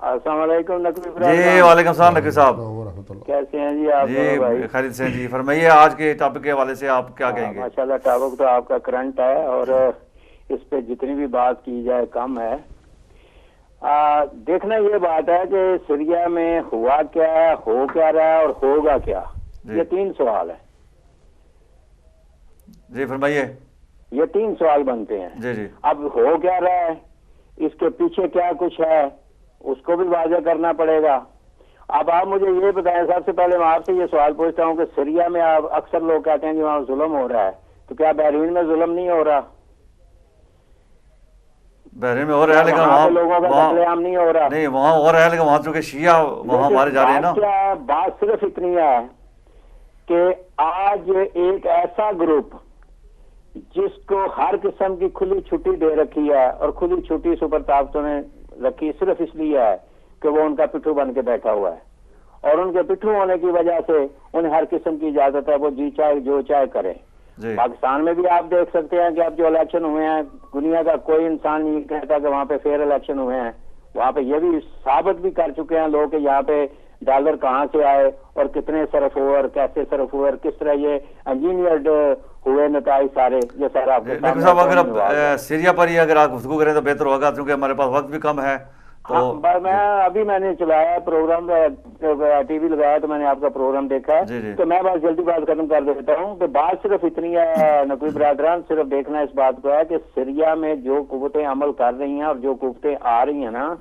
السلام علیکم نقوی جی وعلیکم السلام نقوی صاحب، ورحمۃ اللہ۔ کیسے ہیں جی آپ جی بھائی؟ خیریت سے جی، فرمائیے آج کے ٹاپک کے حوالے سے آپ کیا کہیں گے؟ ماشاءاللہ ٹاپک تو آپ کا کرنٹ ہے اور اس پہ جتنی بھی بات کی جائے کم ہے۔ دیکھنا یہ بات ہے کہ سیریا میں ہوا کیا ہے، ہو کیا رہا ہے اور ہوگا کیا، یہ 3 سوال ہے۔ جی فرمائیے۔ یہ 3 سوال بنتے ہیں۔ جی جی اب ہو کیا رہا ہے، اس کے پیچھے کیا کچھ ہے، اس کو بھی واضح کرنا پڑے گا۔ اب آپ مجھے یہ بتائیں، سب سے پہلے میں آپ سے یہ سوال پوچھتا ہوں کہ سیریا میں آپ اکثر لوگ کہتے ہیں کہ وہاں ظلم ہو رہا ہے، تو کیا بحرین میں ظلم نہیں ہو رہا؟ بحرین میں ہو رہا ہے لیکن وہاں پہ لوگوں کا وہاں قتل عام نہیں ہو رہا؟ نہیں، وہاں ہو رہا ہے لیکن وہاں چونکہ شیعہ وہاں مارے جا رہے ہیں نا۔ بات کیا ہے؟ بات صرف اتنی ہے کہ آج ایک ایسا گروپ جس کو ہر قسم کی کھلی چھٹی دے رکھی ہے، اور کھلی چھٹی سپر طاقتوں نے رکھی صرف اس لیے ہے کہ وہ ان کا پٹھو بن کے بیٹھا ہوا ہے، اور ان کے پٹھو ہونے کی وجہ سے انہیں ہر قسم کی اجازت ہے، وہ جی چاہے جو چاہے کرے۔ جی پاکستان میں بھی آپ دیکھ سکتے ہیں کہ اب جو الیکشن ہوئے ہیں، دنیا کا کوئی انسان نہیں کہتا کہ وہاں پہ فیئر الیکشن ہوئے ہیں۔ وہاں پہ یہ بھی ثابت بھی کر چکے ہیں لوگ کہ یہاں پہ ڈالر کہاں سے آئے اور کتنے صرف ہوئے اور کیسے صرف ہوئے اور کس طرح یہ انجینئرڈ ہوئے نتائج سارے، یہ سارا آپ کے نقوی صاحب اگر آپ سیریا پر ہی اگر آپ گفتگو کریں تو بہتر ہوگا، کیونکہ ہمارے پاس وقت بھی کم ہے۔ تو میں نے چلایا پروگرام، ٹی وی لگایا تو میں نے آپ کا پروگرام دیکھا ہے، تو میں بس جلدی بات ختم کر دیتا ہوں کہ بات صرف اتنی ہے نقوی برادران، صرف دیکھنا اس بات کو ہے کہ سیریا میں جو قوتیں عمل کر رہی ہیں اور جو قوتیں آ رہی ہیں نا،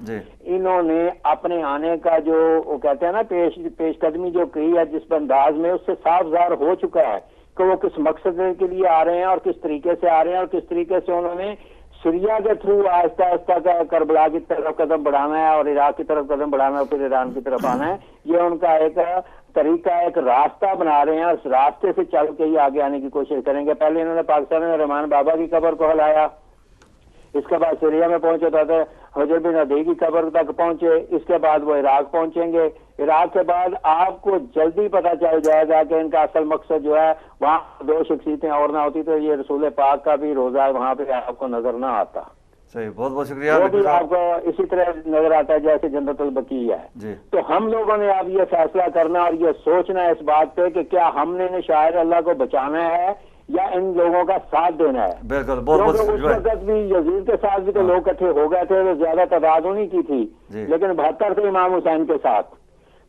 انہوں نے اپنے آنے کا جو وہ کہتے ہیں نا پیش قدمی جو کی ہے جس انداز میں، اس سے صاف ظاہر ہو چکا ہے کہ وہ کس مقصد کے لیے آ رہے ہیں اور کس طریقے سے آ رہے ہیں، اور کس طریقے سے انہوں نے سیریا کے تھرو آہستہ آہستہ کربلا کی طرف قدم بڑھانا ہے اور عراق کی طرف قدم بڑھانا ہے اور پھر ایران کی طرف آنا ہے۔ یہ ان کا ایک طریقہ، ایک راستہ بنا رہے ہیں، اور اس راستے سے چل کے ہی آگے آنے کی کوشش کریں گے۔ پہلے انہوں نے پاکستان میں رحمان بابا کی قبر کو ہلایا، اس کے بعد سیریا میں پہنچے تو حجر بن عدی کی قبر تک پہنچے، اس کے بعد وہ عراق پہنچیں گے۔ عراق کے بعد آپ کو جلدی پتہ چل جائے گا کہ ان کا اصل مقصد جو ہے، وہاں 2 شخصیتیں اور نہ ہوتی تو یہ رسول پاک کا بھی روزہ وہاں پہ آپ کو نظر نہ آتا۔ صحیح، بہت بہت شکریہ۔ وہ بھی آپ کو اسی طرح نظر آتا ہے جیسے جنت البقیع ہے۔ تو ہم لوگوں نے اب یہ فیصلہ کرنا اور یہ سوچنا ہے اس بات پہ کہ کیا ہم نے شاعر اللہ کو بچانا ہے یا ان لوگوں کا ساتھ دینا ہے۔ بالکل، بہت بہت اس وقت بھی یزید کے ساتھ بھی تو لوگ اکٹھے ہو گئے تھے، وہ زیادہ تعداد انہیں کی تھی، لیکن 72 تھے امام حسین کے ساتھ۔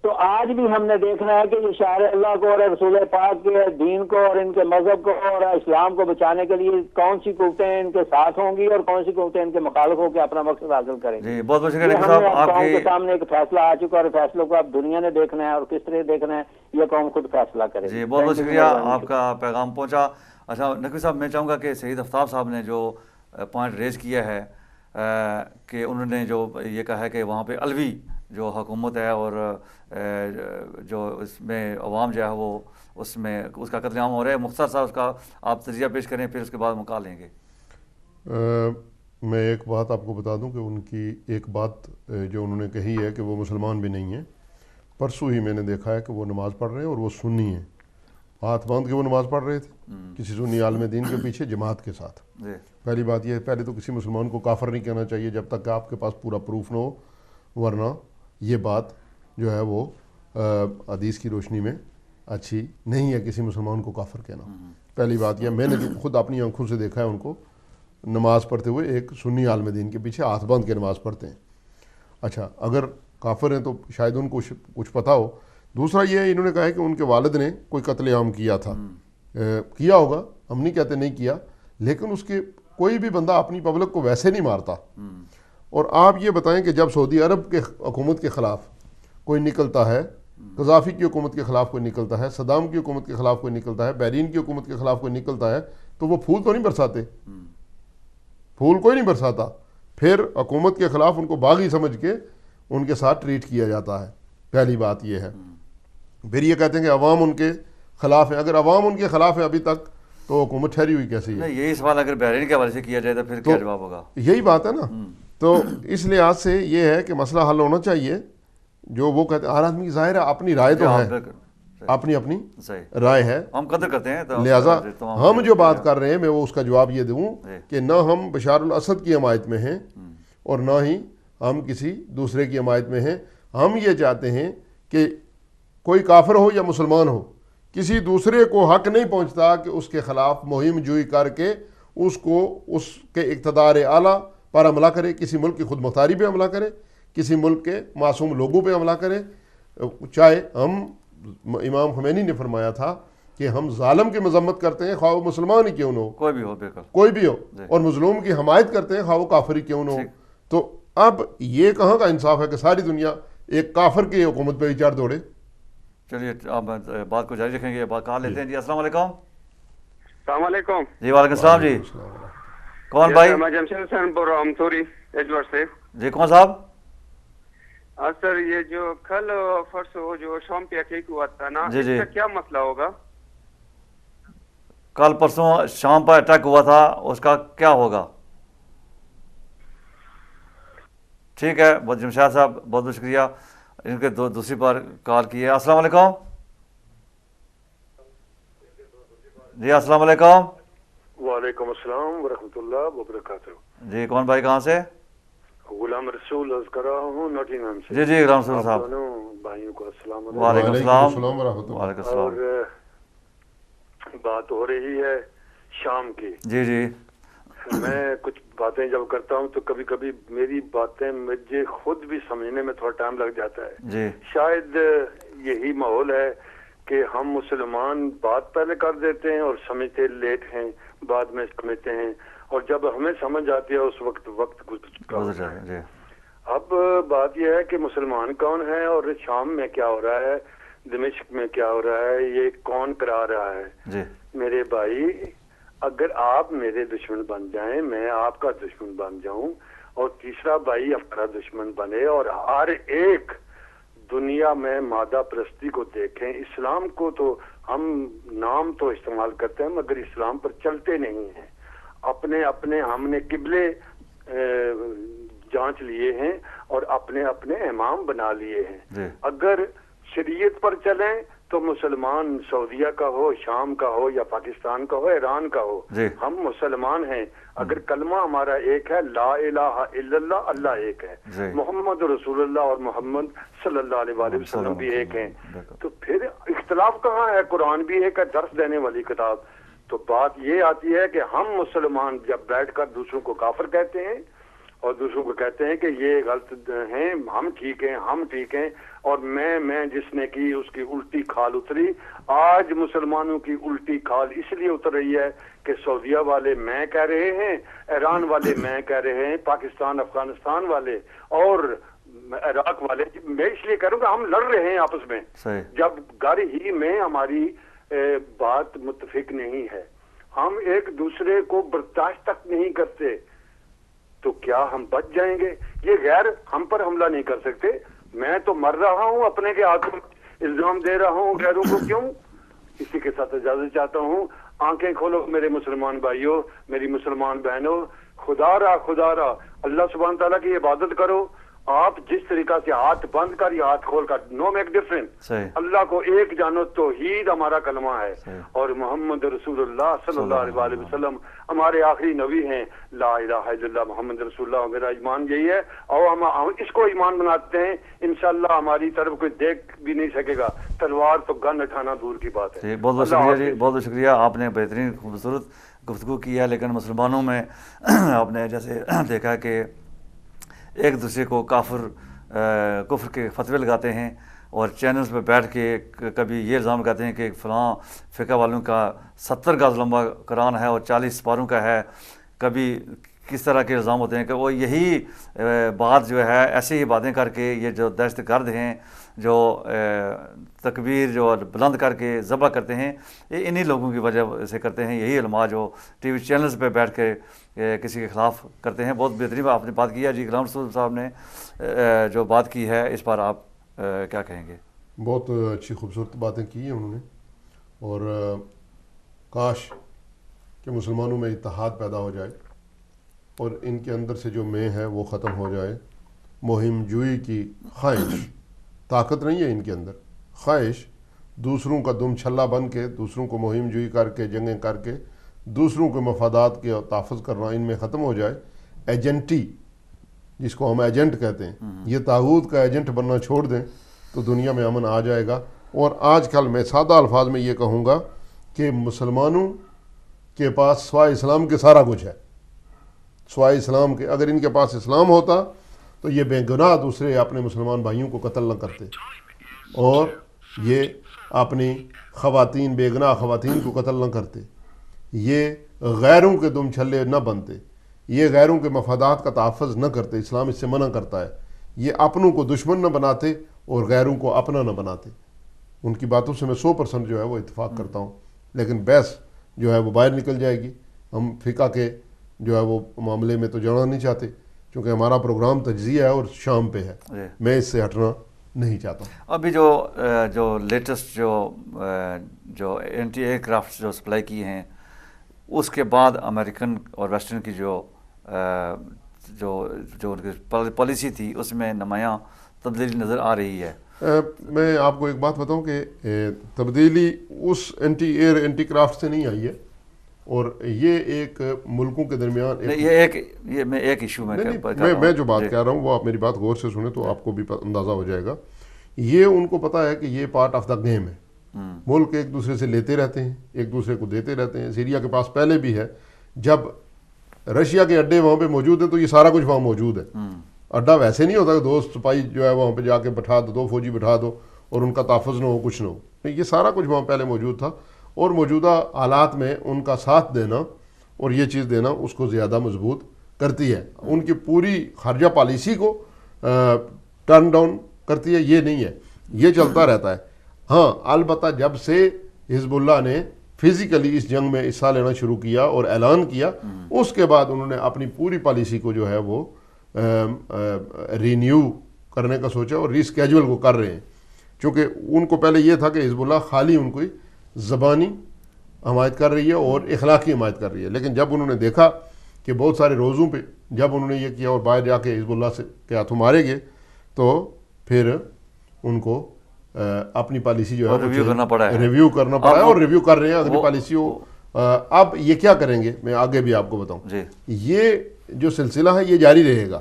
تو آج بھی ہم نے دیکھنا ہے کہ یہ شاعر اللہ کو اور رسول پاک کے دین کو اور ان کے مذہب کو اور اسلام کو بچانے کے لیے کون سی قوتیں ان کے ساتھ ہوں گی اور کون سی قوتیں ان کے مخالف ہو کے اپنا مقصد حاصل کریں گی۔ بہت بہت شکریہ ہم نے اب قوم کے سامنے ایک فیصلہ آ چکا اور فیصلوں کو اب دنیا نے دیکھنا ہے اور کس طرح دیکھنا ہے یہ قوم خود فیصلہ کرے۔ جی بہت بہت شکریہ، آپ کا پیغام پہنچا۔ اچھا نقوی صاحب، میں چاہوں گا کہ سعید آفتاب صاحب نے جو پوائنٹ ریز کیا ہے کہ انہوں نے جو یہ کہا ہے کہ وہاں پہ علوی جو حکومت ہے اور جو اس میں عوام جو ہے وہ اس میں اس کا قتل عام ہو رہا ہے، مختصر صاحب اس کا آپ تجزیہ پیش کریں، پھر اس کے بعد مکا لیں گے۔ میں ایک بات آپ کو بتا دوں کہ ان کی ایک بات جو انہوں نے کہی ہے کہ وہ مسلمان بھی نہیں ہیں۔ پرسوں ہی میں نے دیکھا ہے کہ وہ نماز پڑھ رہے ہیں اور وہ سنی ہیں، ہاتھ باندھ کے وہ نماز پڑھ رہے تھے کسی سنی عالم دین کے پیچھے جماعت کے ساتھ۔ پہلی بات یہ ہے، پہلے تو کسی مسلمان کو کافر نہیں کہنا چاہیے جب تک کہ آپ کے پاس پورا پروف نہ ہو، ورنہ یہ بات جو ہے وہ حدیث کی روشنی میں اچھی نہیں ہے کسی مسلمان کو کافر کہنا۔ پہلی بات یہ، میں نے جو خود اپنی آنکھوں سے دیکھا ہے ان کو نماز پڑھتے ہوئے، ایک سنی عالم دین کے پیچھے ہاتھ باندھ کے نماز پڑھتے ہیں۔ اچھا اگر کافر ہیں تو شاید ان کو کچھ پتہ ہو۔ دوسرا یہ ہے، انہوں نے کہا ہے کہ ان کے والد نے کوئی قتل عام کیا تھا، کیا ہوگا، ہم نہیں کہتے نہیں کیا، لیکن اس کے کوئی بھی بندہ اپنی پبلک کو ویسے نہیں مارتا۔ اور آپ یہ بتائیں کہ جب سعودی عرب کے حکومت کے خلاف کوئی نکلتا ہے، قذافی کی حکومت کے خلاف کوئی نکلتا ہے، صدام کی حکومت کے خلاف کوئی نکلتا ہے، بحرین کی حکومت کے خلاف کوئی نکلتا ہے، تو وہ پھول تو نہیں برساتے، پھول کوئی نہیں برساتا، پھر حکومت کے خلاف ان کو باغی سمجھ کے ان کے ساتھ ٹریٹ کیا جاتا ہے۔ پہلی بات یہ ہے۔ پھر یہ کہتے ہیں کہ عوام ان کے خلاف ہے۔ اگر عوام ان کے خلاف ہے ابھی تک تو حکومت ٹھہری ہوئی کیسی ہے؟ یہی سوال اگر بحرین کے حوالے سے کیا جائے تو پھر کیا جواب ہوگا؟ یہی بات ہے نا۔ تو اس لحاظ سے یہ ہے کہ مسئلہ حل ہونا چاہیے۔ جو وہ کہتے ہیں ہر آدمی کی ظاہر ہے اپنی رائے تو ہے، اپنی اپنی رائے ہے، ہم قدر کرتے ہیں، لہٰذا ہم جو بات کر رہے ہیں میں وہ اس کا جواب یہ دوں کہ نہ ہم بشار الاسد کی حمایت میں ہیں اور نہ ہی ہم کسی دوسرے کی حمایت میں ہیں. ہم یہ چاہتے ہیں کہ کوئی کافر ہو یا مسلمان ہو, کسی دوسرے کو حق نہیں پہنچتا کہ اس کے خلاف مہم جوئی کر کے اس کو اس کے اقتدار اعلیٰ پر حملہ کرے, کسی ملک کی خود مختاری پہ حملہ کرے, کسی ملک کے معصوم لوگوں پہ حملہ کرے. چاہے امام خمینی نے فرمایا تھا کہ ہم ظالم کی مذمت کرتے ہیں خواہ وہ مسلمان ہی کیوں نہ ہو, کوئی بھی ہو, اور مظلوم کی حمایت کرتے ہیں خواہ وہ کافر ہی کیوں نہ ہو. تو اب یہ کہاں کا انصاف ہے کہ ساری دنیا ایک کافر کی حکومت پہ ہی چڑھ دوڑے. چلیے آپ بات کو جاری رکھیں گے, بات کہاں لیتے ہیں. جی السلام علیکم. السلام علیکم. جی وعلیکم السلام. جی کون بھائی؟ میں جمشید حسین بول رہا ہوں تھوڑی ایجورڈ سے. جی کون صاحب؟ سر یہ جو کل پرسوں جو شام پہ اٹیک ہوا تھا نا, جی اس کا کیا مسئلہ ہوگا؟ کل پرسوں شام پر اٹیک ہوا تھا, اس کا کیا ہوگا؟ ٹھیک ہے, بہت جمشید صاحب بہت بہت شکریہ ان کے دوسری بار کال کی ہے. السلام علیکم. جی السلام علیکم. وعلیکم السلام ورحمۃ اللہ وبرکاتہ. جی کون بھائی کہاں سے؟ غلام رسول عرض کر رہا ہوں نوٹنگہم سے. جی غلام رسول صاحب. دونوں بھائیوں کو السلام علیکم. وعلیکم السلام ورحمۃ اللہ. اور بات ہو رہی ہے شام کی. جی میں کچھ باتیں جب کرتا ہوں تو کبھی کبھی میری باتیں مجھے خود بھی سمجھنے میں تھوڑا ٹائم لگ جاتا ہے. جی شاید یہی ماحول ہے کہ ہم مسلمان بات پہلے کر دیتے ہیں اور سمجھتے لیٹ ہیں, بعد میں سمجھتے ہیں, اور جب ہمیں سمجھ آتی ہے اس وقت گزر جائے. جی اب بات یہ ہے کہ مسلمان کون ہے اور شام میں کیا ہو رہا ہے, دمشق میں کیا ہو رہا ہے, یہ کون کرا رہا ہے. جی میرے بھائی, اگر آپ میرے دشمن بن جائیں, میں آپ کا دشمن بن جاؤں, اور تیسرا بھائی ہمارا دشمن بنے, اور ہر ایک دنیا میں مادہ پرستی کو دیکھیں. اسلام کو تو ہم نام تو استعمال کرتے ہیں مگر اسلام پر چلتے نہیں ہیں. اپنے اپنے ہم نے قبلے جانچ لیے ہیں اور اپنے اپنے امام بنا لیے ہیں. اگر شریعت پر چلیں تو مسلمان سعودیہ کا ہو, شام کا ہو, یا پاکستان کا ہو, ایران کا ہو, ہم مسلمان ہیں. اگر کلمہ ہمارا ایک ہے, لا الہ الا اللہ, اللہ ایک ہے, محمد رسول اللہ اور محمد صلی اللہ علیہ وآلہ وسلم بھی ایک ہیں, تو پھر اختلاف کہاں ہے؟ قرآن بھی ایک ہے, درس دینے والی کتاب. تو بات یہ آتی ہے کہ ہم مسلمان جب بیٹھ کر دوسروں کو کافر کہتے ہیں اور دوسروں کو کہتے ہیں کہ یہ غلط ہیں, ہم ٹھیک ہیں, ہم ٹھیک ہیں, اور میں جس نے کی اس کی الٹی کھال اتری. آج مسلمانوں کی الٹی کھال اس لیے اتر رہی ہے کہ سعودیہ والے میں کہہ رہے ہیں, ایران والے میں کہہ رہے ہیں, پاکستان افغانستان والے اور عراق والے. میں اس لیے کہہ رہا ہوں کہ ہم لڑ رہے ہیں آپس میں, جب گھر ہی میں ہماری بات متفق نہیں ہے, ہم ایک دوسرے کو برداشت تک نہیں کرتے, تو کیا ہم بچ جائیں گے؟ یہ غیر ہم پر حملہ نہیں کر سکتے. میں تو مر رہا ہوں, اپنے کے ہاتھوں الزام دے رہا ہوں غیروں کو, کیوں؟ اسی کے ساتھ اجازت چاہتا ہوں, آنکھیں کھولو میرے مسلمان بھائیوں, میری مسلمان بہنوں, خدا را اللہ سبحانہ تعالیٰ کی عبادت کرو. آپ جس طریقہ سے ہاتھ بند کر یا ہاتھ کھول کر, نو میک ڈفرنس. اللہ کو ایک جانو, توحید ہمارا کلمہ ہے, اور محمد رسول اللہ صلی اللہ علیہ وآلہ وسلم ہمارے آخری نبی ہیں. لا الہ الا اللہ محمد رسول اللہ, میرا ایمان یہی ہے, اور ہم اس کو ایمان بناتے ہیں. انشاءاللہ ہماری طرف کوئی دیکھ بھی نہیں سکے گا, تلوار تو گن اٹھانا دور کی بات ہے. بہت بہت شکریہ جی, بہت بہت شکریہ. آپ نے بہترین خوبصورت گفتگو کی ہے, لیکن مسلمانوں میں آپ نے جیسے دیکھا کہ ایک دوسرے کو کفر کے فتوے لگاتے ہیں, اور چینلز پہ بیٹھ کے کبھی یہ الزام لگاتے ہیں کہ فلاں فقہ والوں کا 70 گز لمبا قرآن ہے اور 40 سپاروں کا ہے. کبھی کس طرح کے الزام ہوتے ہیں کہ وہ یہی بات جو ہے, ایسی ہی باتیں کر کے یہ جو دہشت گرد ہیں, جو تکبیر جو بلند کر کے ذبح کرتے ہیں, یہ انہی لوگوں کی وجہ سے کرتے ہیں. یہی علماء جو ٹی وی چینلز پہ بیٹھ کے کسی کے خلاف کرتے ہیں. بہت بہترین آپ نے بات کی ہے جی. غلام رسول صاحب نے جو بات کی ہے, اس پر آپ کیا کہیں گے؟ بہت اچھی خوبصورت باتیں کی ہیں انہوں نے, اور کاش کہ مسلمانوں میں اتحاد پیدا ہو جائے اور ان کے اندر سے جو میں ہے وہ ختم ہو جائے. مہم جوئی کی خواہش, طاقت نہیں ہے ان کے اندر, خواہش دوسروں کا دم چھلا بن کے, دوسروں کو مہم جوئی کر کے, جنگیں کر کے, دوسروں کے مفادات کے تحفظ کرنا ان میں ختم ہو جائے. ایجنٹی جس کو ہم ایجنٹ کہتے ہیں، یہ طاغوت کا ایجنٹ بننا چھوڑ دیں تو دنیا میں امن آ جائے گا۔ اور آج کل میں سادہ الفاظ میں یہ کہوں گا کہ مسلمانوں کے پاس سوائے اسلام کے سارا کچھ ہے، سوائے اسلام کے۔ اگر ان کے پاس اسلام ہوتا تو یہ بے گناہ دوسرے اپنے مسلمان بھائیوں کو قتل نہ کرتے، اور یہ اپنی خواتین، بے گناہ خواتین کو قتل نہ کرتے، یہ غیروں کے دم چھلے نہ بنتے، یہ غیروں کے مفادات کا تحفظ نہ کرتے، اسلام اس سے منع کرتا ہے۔ یہ اپنوں کو دشمن نہ بناتے اور غیروں کو اپنا نہ بناتے۔ ان کی باتوں سے میں 100% جو ہے وہ اتفاق کرتا ہوں، لیکن بحث جو ہے وہ باہر نکل جائے گی۔ ہم فقہ کے جو ہے وہ معاملے میں تو جانا نہیں چاہتے، کیونکہ ہمارا پروگرام تجزیہ ہے اور شام پہ ہے، میں اس سے ہٹنا نہیں چاہتا ہوں۔ ابھی جو لیٹسٹ جو اینٹی ایئر کرافٹ جو سپلائی کی ہیں، اس کے بعد امریکن اور ویسٹرن کی جو پالیسی تھی اس میں نمایاں تبدیلی نظر آ رہی ہے۔ میں آپ کو ایک بات بتاؤں کہ تبدیلی اس اینٹی ایئر اینٹی کرافٹ سے نہیں آئی ہے، اور یہ ایک ملکوں کے درمیان میں ایک ایشو میں جو بات کہہ رہا ہوں وہ آپ میری بات غور سے سنیں تو آپ کو بھی اندازہ ہو جائے گا۔ یہ ان کو پتہ ہے کہ یہ پارٹ آف دا گیم ہے، ملک ایک دوسرے سے لیتے رہتے ہیں، ایک دوسرے کو دیتے رہتے ہیں۔ سیریا کے پاس پہلے بھی ہے، جب رشیا کے اڈے وہاں پہ موجود ہیں تو یہ سارا کچھ وہاں موجود ہے۔ اڈا ویسے نہیں ہوتا کہ دو سپاہی جو ہے وہاں پہ جا کے بٹھا دو، 2 فوجی بٹھا دو اور ان کا تحفظ نہ ہو، کچھ نہ ہو، یہ سارا کچھ وہاں پہلے موجود تھا، اور موجودہ حالات میں ان کا ساتھ دینا اور یہ چیز دینا اس کو زیادہ مضبوط کرتی ہے۔ ان کی پوری خارجہ پالیسی کو ٹرن ڈاؤن کرتی ہے، یہ نہیں ہے، یہ چلتا رہتا ہے۔ ہاں البتہ جب سے حزب اللہ نے فزیکلی اس جنگ میں حصہ لینا شروع کیا اور اعلان کیا، اس کے بعد انہوں نے اپنی پوری پالیسی کو جو ہے وہ رینیو کرنے کا سوچا اور ری اسکیجول کو کر رہے ہیں، چونکہ ان کو پہلے یہ تھا کہ حزب اللہ خالی ان کو زبانی حمایت کر رہی ہے اور اخلاقی حمایت کر رہی ہے، لیکن جب انہوں نے دیکھا کہ بہت سارے روزوں پہ جب انہوں نے یہ کیا اور باہر جا کے حزب اللہ کے ہاتھوں مارے گئے، تو پھر ان کو اپنی پالیسی جو ہے ریویو کرنا پڑا ہے اور ریویو کر رہے ہیں اگلی پالیسیوں۔ اب یہ کیا کریں گے میں آگے بھی آپ کو بتاؤں، یہ جو سلسلہ ہے یہ جاری رہے گا۔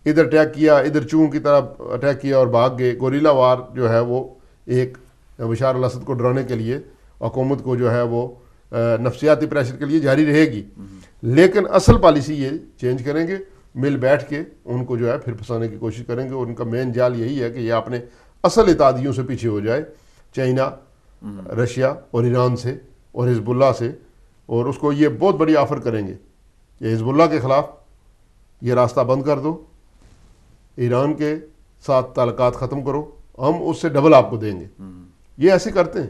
ادھر اٹیک کیا، ادھر چون کی طرف اٹیک کیا اور بھاگ گئے، گوریلا وار جو ہے وہ ایک بشار الاسد کو ڈرانے کے لیے، حکومت کو جو ہے وہ نفسیاتی پریشر کے لیے جاری رہے گی، لیکن اصل پالیسی یہ چینج کریں گے، مل بیٹھ کے ان کو جو ہے پھر پھنسانے کی کوشش کریں گے، اور ان کا مین جال یہی ہے کہ یہ اپنے اصل اتحادیوں سے پیچھے ہو جائے، چائنا، رشیا اور ایران سے اور حزب اللہ سے، اور اس کو یہ بہت بڑی آفر کریں گے کہ حزب اللہ کے خلاف یہ راستہ بند کر دو، ایران کے ساتھ تعلقات ختم کرو، ہم اس سے ڈبل آپ کو دیں گے۔ یہ ایسے کرتے ہیں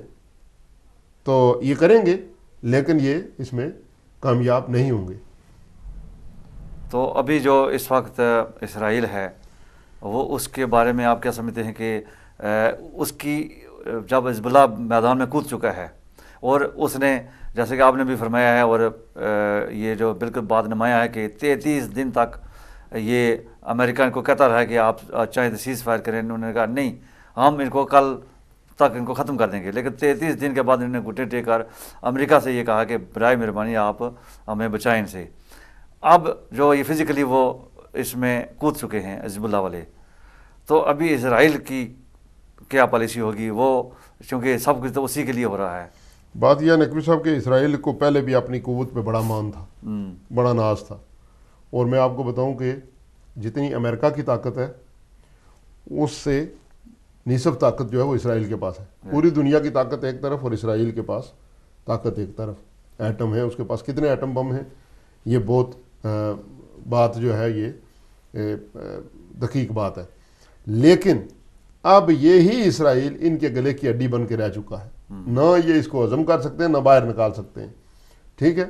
تو یہ کریں گے، لیکن یہ اس میں کامیاب نہیں ہوں گے۔ تو ابھی جو اس وقت اسرائیل ہے وہ اس کے بارے میں آپ کیا سمجھتے ہیں کہ اس کی جب حزب اللہ میدان میں کود چکا ہے اور اس نے جیسے کہ آپ نے بھی فرمایا ہے اور یہ جو بالکل بات نمایاں ہے کہ 33 دن تک یہ امریکہ کو کہتا رہا کہ آپ چاہیں تو سیز فائر کریں، انہوں نے کہا نہیں ہم ان کو کل تک ان کو ختم کر دیں گے، لیکن 33 دن کے بعد انہوں نے گھٹنے ٹیک کر امریکہ سے یہ کہا کہ برائے مہربانی آپ ہمیں بچائیں ان سے۔ اب جو یہ فزیکلی وہ اس میں کود چکے ہیں حزب اللہ والے، تو ابھی اسرائیل کی کیا پالیسی ہوگی؟ وہ چونکہ سب کچھ تو اسی کے لیے ہو رہا ہے۔ بات یہ نقوی صاحب کہ اسرائیل کو پہلے بھی اپنی قوت پہ بڑا مان تھا، بڑا ناز تھا، اور میں آپ کو بتاؤں کہ جتنی امریکہ کی طاقت ہے اس سے نصف طاقت جو ہے وہ اسرائیل کے پاس ہے۔ پوری دنیا کی طاقت ایک طرف اور اسرائیل کے پاس طاقت ایک طرف، ایٹم ہے اس کے پاس، کتنے ایٹم بم ہیں یہ بہت بات جو ہے یہ دقیق بات ہے، لیکن اب یہی اسرائیل ان کے گلے کی ہڈی بن کے رہ چکا ہے، نہ یہ اس کو ہضم کر سکتے ہیں نہ باہر نکال سکتے ہیں، ٹھیک ہے۔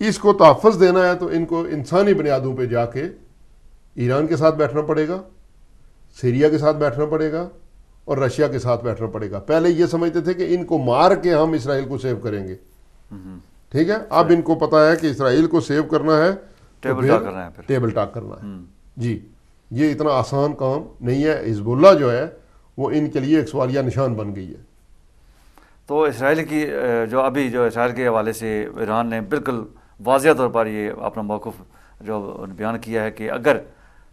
اس کو تحفظ دینا ہے تو ان کو انسانی بنیادوں پہ جا کے ایران کے ساتھ بیٹھنا پڑے گا، سیریا کے ساتھ بیٹھنا پڑے گا اور رشیا کے ساتھ بیٹھنا پڑے گا۔ پہلے یہ سمجھتے تھے کہ ان کو مار کے ہم اسرائیل کو سیو کریں گے، ٹھیک ہے، اب ان کو پتا ہے کہ اسرائیل کو سیو کرنا ہے، ٹیبل ٹاک کرنا ہے۔ جی یہ اتنا آسان کام نہیں ہے، حزب اللہ جو ہے وہ ان کے لیے ایک سوالیہ نشان بن گئی ہے۔ تو اسرائیل کی جو ابھی جو اسرائیل کے حوالے سے ایران نے بالکل واضح طور پر یہ اپنا موقف جو بیان کیا ہے کہ اگر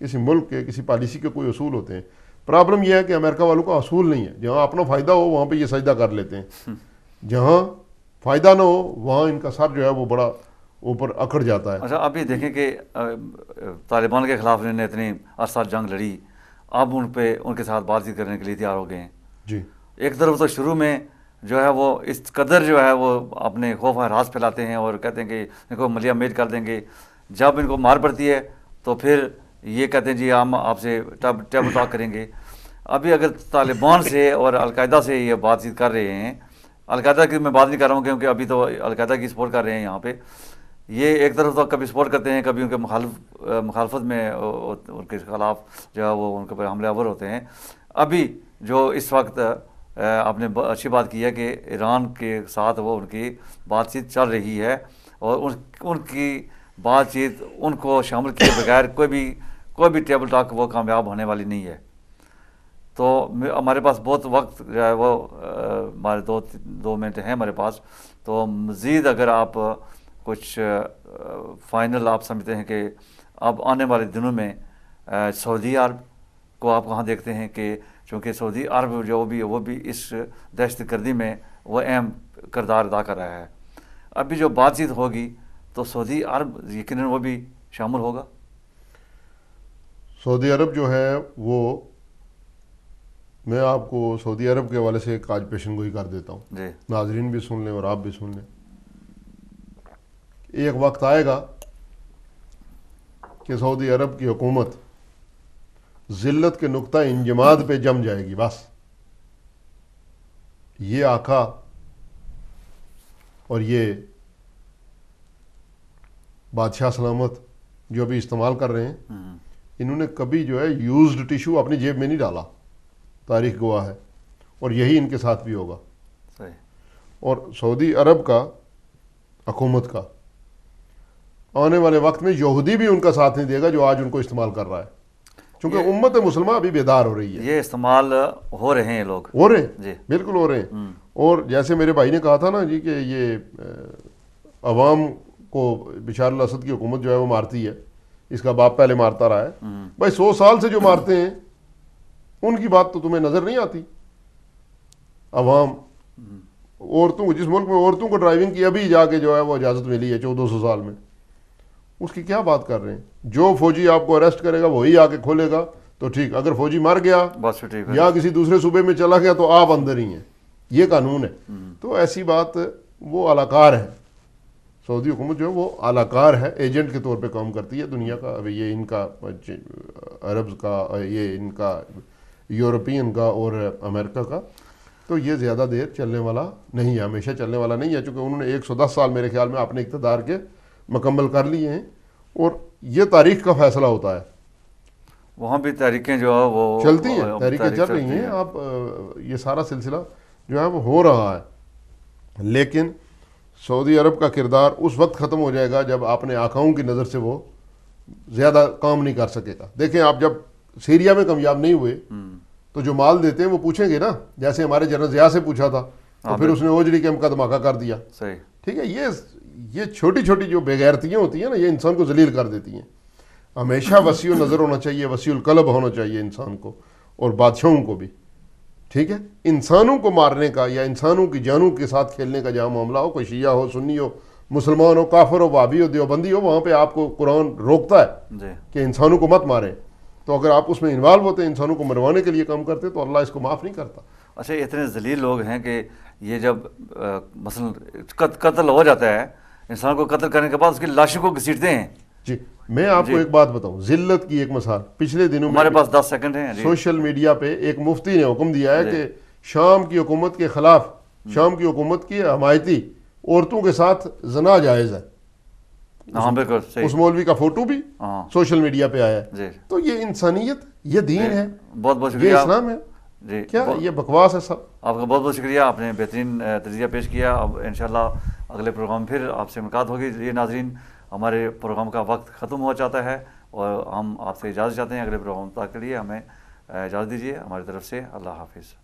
کسی ملک کے کسی پالیسی کے کوئی اصول ہوتے ہیں. پرابلم یہ ہے کہ امریکہ والوں کا اصول نہیں ہے. جہاں اپنا فائدہ ہو وہاں پہ یہ سجدہ کر لیتے ہیں, جہاں فائدہ نہ ہو وہاں ان کا سر جو ہے وہ بڑا اوپر اکڑ جاتا ہے. اچھا اب یہ دیکھیں کہ طالبان کے خلاف انہوں نے اتنی عرصہ جنگ لڑی, اب ان کے ساتھ بات چیت کرنے کے لیے تیار ہو گئے ہیں. جی ایک طرف تو شروع میں جو ہے وہ اس قدر جو ہے وہ اپنے خوف و ہراس پھیلاتے ہیں اور کہتے ہیں کہ ان کو ملیہ میٹ کر دیں گے. جب ان کو مار پڑتی ہے تو پھر یہ کہتے ہیں جی ہم آپ سے ٹیبل ٹاک کریں گے. ابھی اگر طالبان سے اور القاعدہ سے یہ بات چیت کر رہے ہیں, القاعدہ کی میں بات نہیں کر رہا ہوں کیونکہ ابھی تو القاعدہ کی سپورٹ کر رہے ہیں یہاں پہ, یہ ایک طرف تو کبھی سپورٹ کرتے ہیں کبھی ان کے مخالفت میں ان کے خلاف جو ہے وہ ان کے اوپر حملہ آور ہوتے ہیں. ابھی جو اس وقت آپ نے اچھی بات کی ہے کہ ایران کے ساتھ وہ ان کی بات چیت چل رہی ہے اور ان کی بات چیت ان کو شامل کیے بغیر کوئی بھی ٹیبل ٹاک وہ کامیاب ہونے والی نہیں ہے. تو ہمارے پاس بہت وقت جو ہے وہ ہمارے دو منٹ ہیں ہمارے پاس, تو مزید اگر آپ کچھ فائنل آپ سمجھتے ہیں کہ اب آنے والے دنوں میں سعودی عرب کو آپ کہاں دیکھتے ہیں کہ چونکہ سعودی عرب جو وہ بھی اس دہشت گردی میں وہ اہم کردار ادا کر رہا ہے. ابھی جو بات چیت ہوگی تو سعودی عرب یقیناً وہ بھی شامل ہوگا. سعودی عرب جو ہے وہ, میں آپ کو سعودی عرب کے حوالے سے ایک آج پیشن گوئی کر دیتا ہوں, جی ناظرین بھی سن لیں اور آپ بھی سن لیں. ایک وقت آئے گا کہ سعودی عرب کی حکومت ذلت کے نقطہ انجماد پہ جم جائے گی. بس یہ آقا اور یہ بادشاہ سلامت جو ابھی استعمال کر رہے ہیں, انہوں نے کبھی جو ہے یوزڈ ٹیشو اپنی جیب میں نہیں ڈالا, تاریخ گواہ ہے, اور یہی ان کے ساتھ بھی ہوگا. اور سعودی عرب کا حکومت کا آنے والے وقت میں یہودی بھی ان کا ساتھ نہیں دے گا جو آج ان کو استعمال کر رہا ہے, چونکہ امت مسلمہ ابھی بیدار ہو رہی ہے. یہ استعمال ہو رہے ہیں لوگ, ہو رہے ہیں جی بالکل ہو رہے ہیں. اور جیسے میرے بھائی نے کہا تھا نا جی کہ یہ عوام کو بشار الاسد کی حکومت جو ہے وہ مارتی ہے, اس کا باپ پہلے مارتا رہا ہے. بھائی 100 سال سے جو مارتے ہیں ان کی بات تو تمہیں نظر نہیں آتی. عوام عورتوں کو, جس ملک میں عورتوں کو ڈرائیونگ کی ابھی جا کے جو ہے وہ اجازت ملی ہے 1400 سال میں, اس کی کیا بات کر رہے ہیں. جو فوجی آپ کو اریسٹ کرے گا وہی آ کے کھولے گا تو ٹھیک, اگر فوجی مر گیا یا کسی دوسرے صوبے میں چلا گیا تو آپ اندر ہی ہیں, یہ قانون ہے. تو ایسی بات وہ اعلیٰ ہے, سعودی حکومت جو ہے وہ اعلیٰ کار ہے, ایجنٹ کے طور پہ کام کرتی ہے دنیا کا. ابھی یہ ان کا عرب کا, یہ ان کا یورپین کا اور امریکہ کا, تو یہ زیادہ دیر چلنے والا نہیں ہے, ہمیشہ چلنے والا نہیں ہے, چونکہ انہوں نے 110 سال میرے خیال میں اپنے اقتدار کے مکمل کر لیے ہیں, اور یہ تاریخ کا فیصلہ ہوتا ہے. وہاں بھی تحریکیں جو ہے وہ چلتی ہیں, تحریکیں چل رہی ہیں. آپ یہ سارا سلسلہ جو ہے وہ ہو رہا ہے, لیکن سعودی عرب کا کردار اس وقت ختم ہو جائے گا جب اپنے آقاؤں کی نظر سے وہ زیادہ کام نہیں کر سکے گا. دیکھیں آپ جب سیریا میں کامیاب نہیں ہوئے تو جو مال دیتے ہیں وہ پوچھیں گے نا, جیسے ہمارے جنرل ضیاء سے پوچھا تھا تو پھر اس نے اوجری کیمپ کا دھماکہ کر دیا. ٹھیک ہے, یہ چھوٹی چھوٹی جو بے غیرتیاں ہوتی ہیں نا, یہ انسان کو ذلیل کر دیتی ہیں. ہمیشہ وسیع نظر ہونا چاہیے, وسیع القلب ہونا چاہیے انسان کو, اور بادشاہوں کو بھی. ٹھیک ہے, انسانوں کو مارنے کا یا انسانوں کی جانوں کے ساتھ کھیلنے کا جہاں معاملہ ہو, کوئی شیعہ ہو, سنی ہو, مسلمان ہو, کافر ہو, وہابی ہو, دیوبندی ہو, وہاں پہ آپ کو قرآن روکتا ہے کہ انسانوں کو مت ماریں. تو اگر آپ اس میں انوالو ہوتے ہیں, انسانوں کو مروانے کے لیے کام کرتے, تو اللہ اس کو معاف نہیں کرتا. اچھا, اتنے ذلیل لوگ ہیں کہ یہ جب مثلا قتل ہو جاتا ہے, انسان کو قتل کرنے کے بعد اس کی لاشوں کو گھسیٹتے ہیں. جی میں آپ کو ایک بات بتاؤں, ذلت کی ایک مثال. پچھلے دنوں ہمارے پاس 10 سیکنڈ ہیں. سوشل میڈیا پہ ایک مفتی نے حکم دیا ہے کہ شام کی حکومت کے خلاف, شام کی حکومت کی حمایتی عورتوں کے ساتھ زنا جائز ہے. ہاں بالکل صحیح. اس مولوی کا فوٹو بھی سوشل میڈیا پہ آیا ہے. تو یہ انسانیت, یہ دین ہے, بہت بہت شکریہ, یہ اسلام ہے. جی کیا یہ بکواس ہے سب. آپ کا بہت بہت شکریہ, آپ نے بہترین تجزیہ پیش کیا. اب انشاءاللہ اگلے پروگرام پھر آپ سے ملاقات ہوگی. یہ ناظرین, ہمارے پروگرام کا وقت ختم ہو جاتا ہے اور ہم آپ سے اجازت چاہتے ہیں. اگلے پروگرام تک کے لیے ہمیں اجازت دیجیے. ہماری طرف سے اللہ حافظ.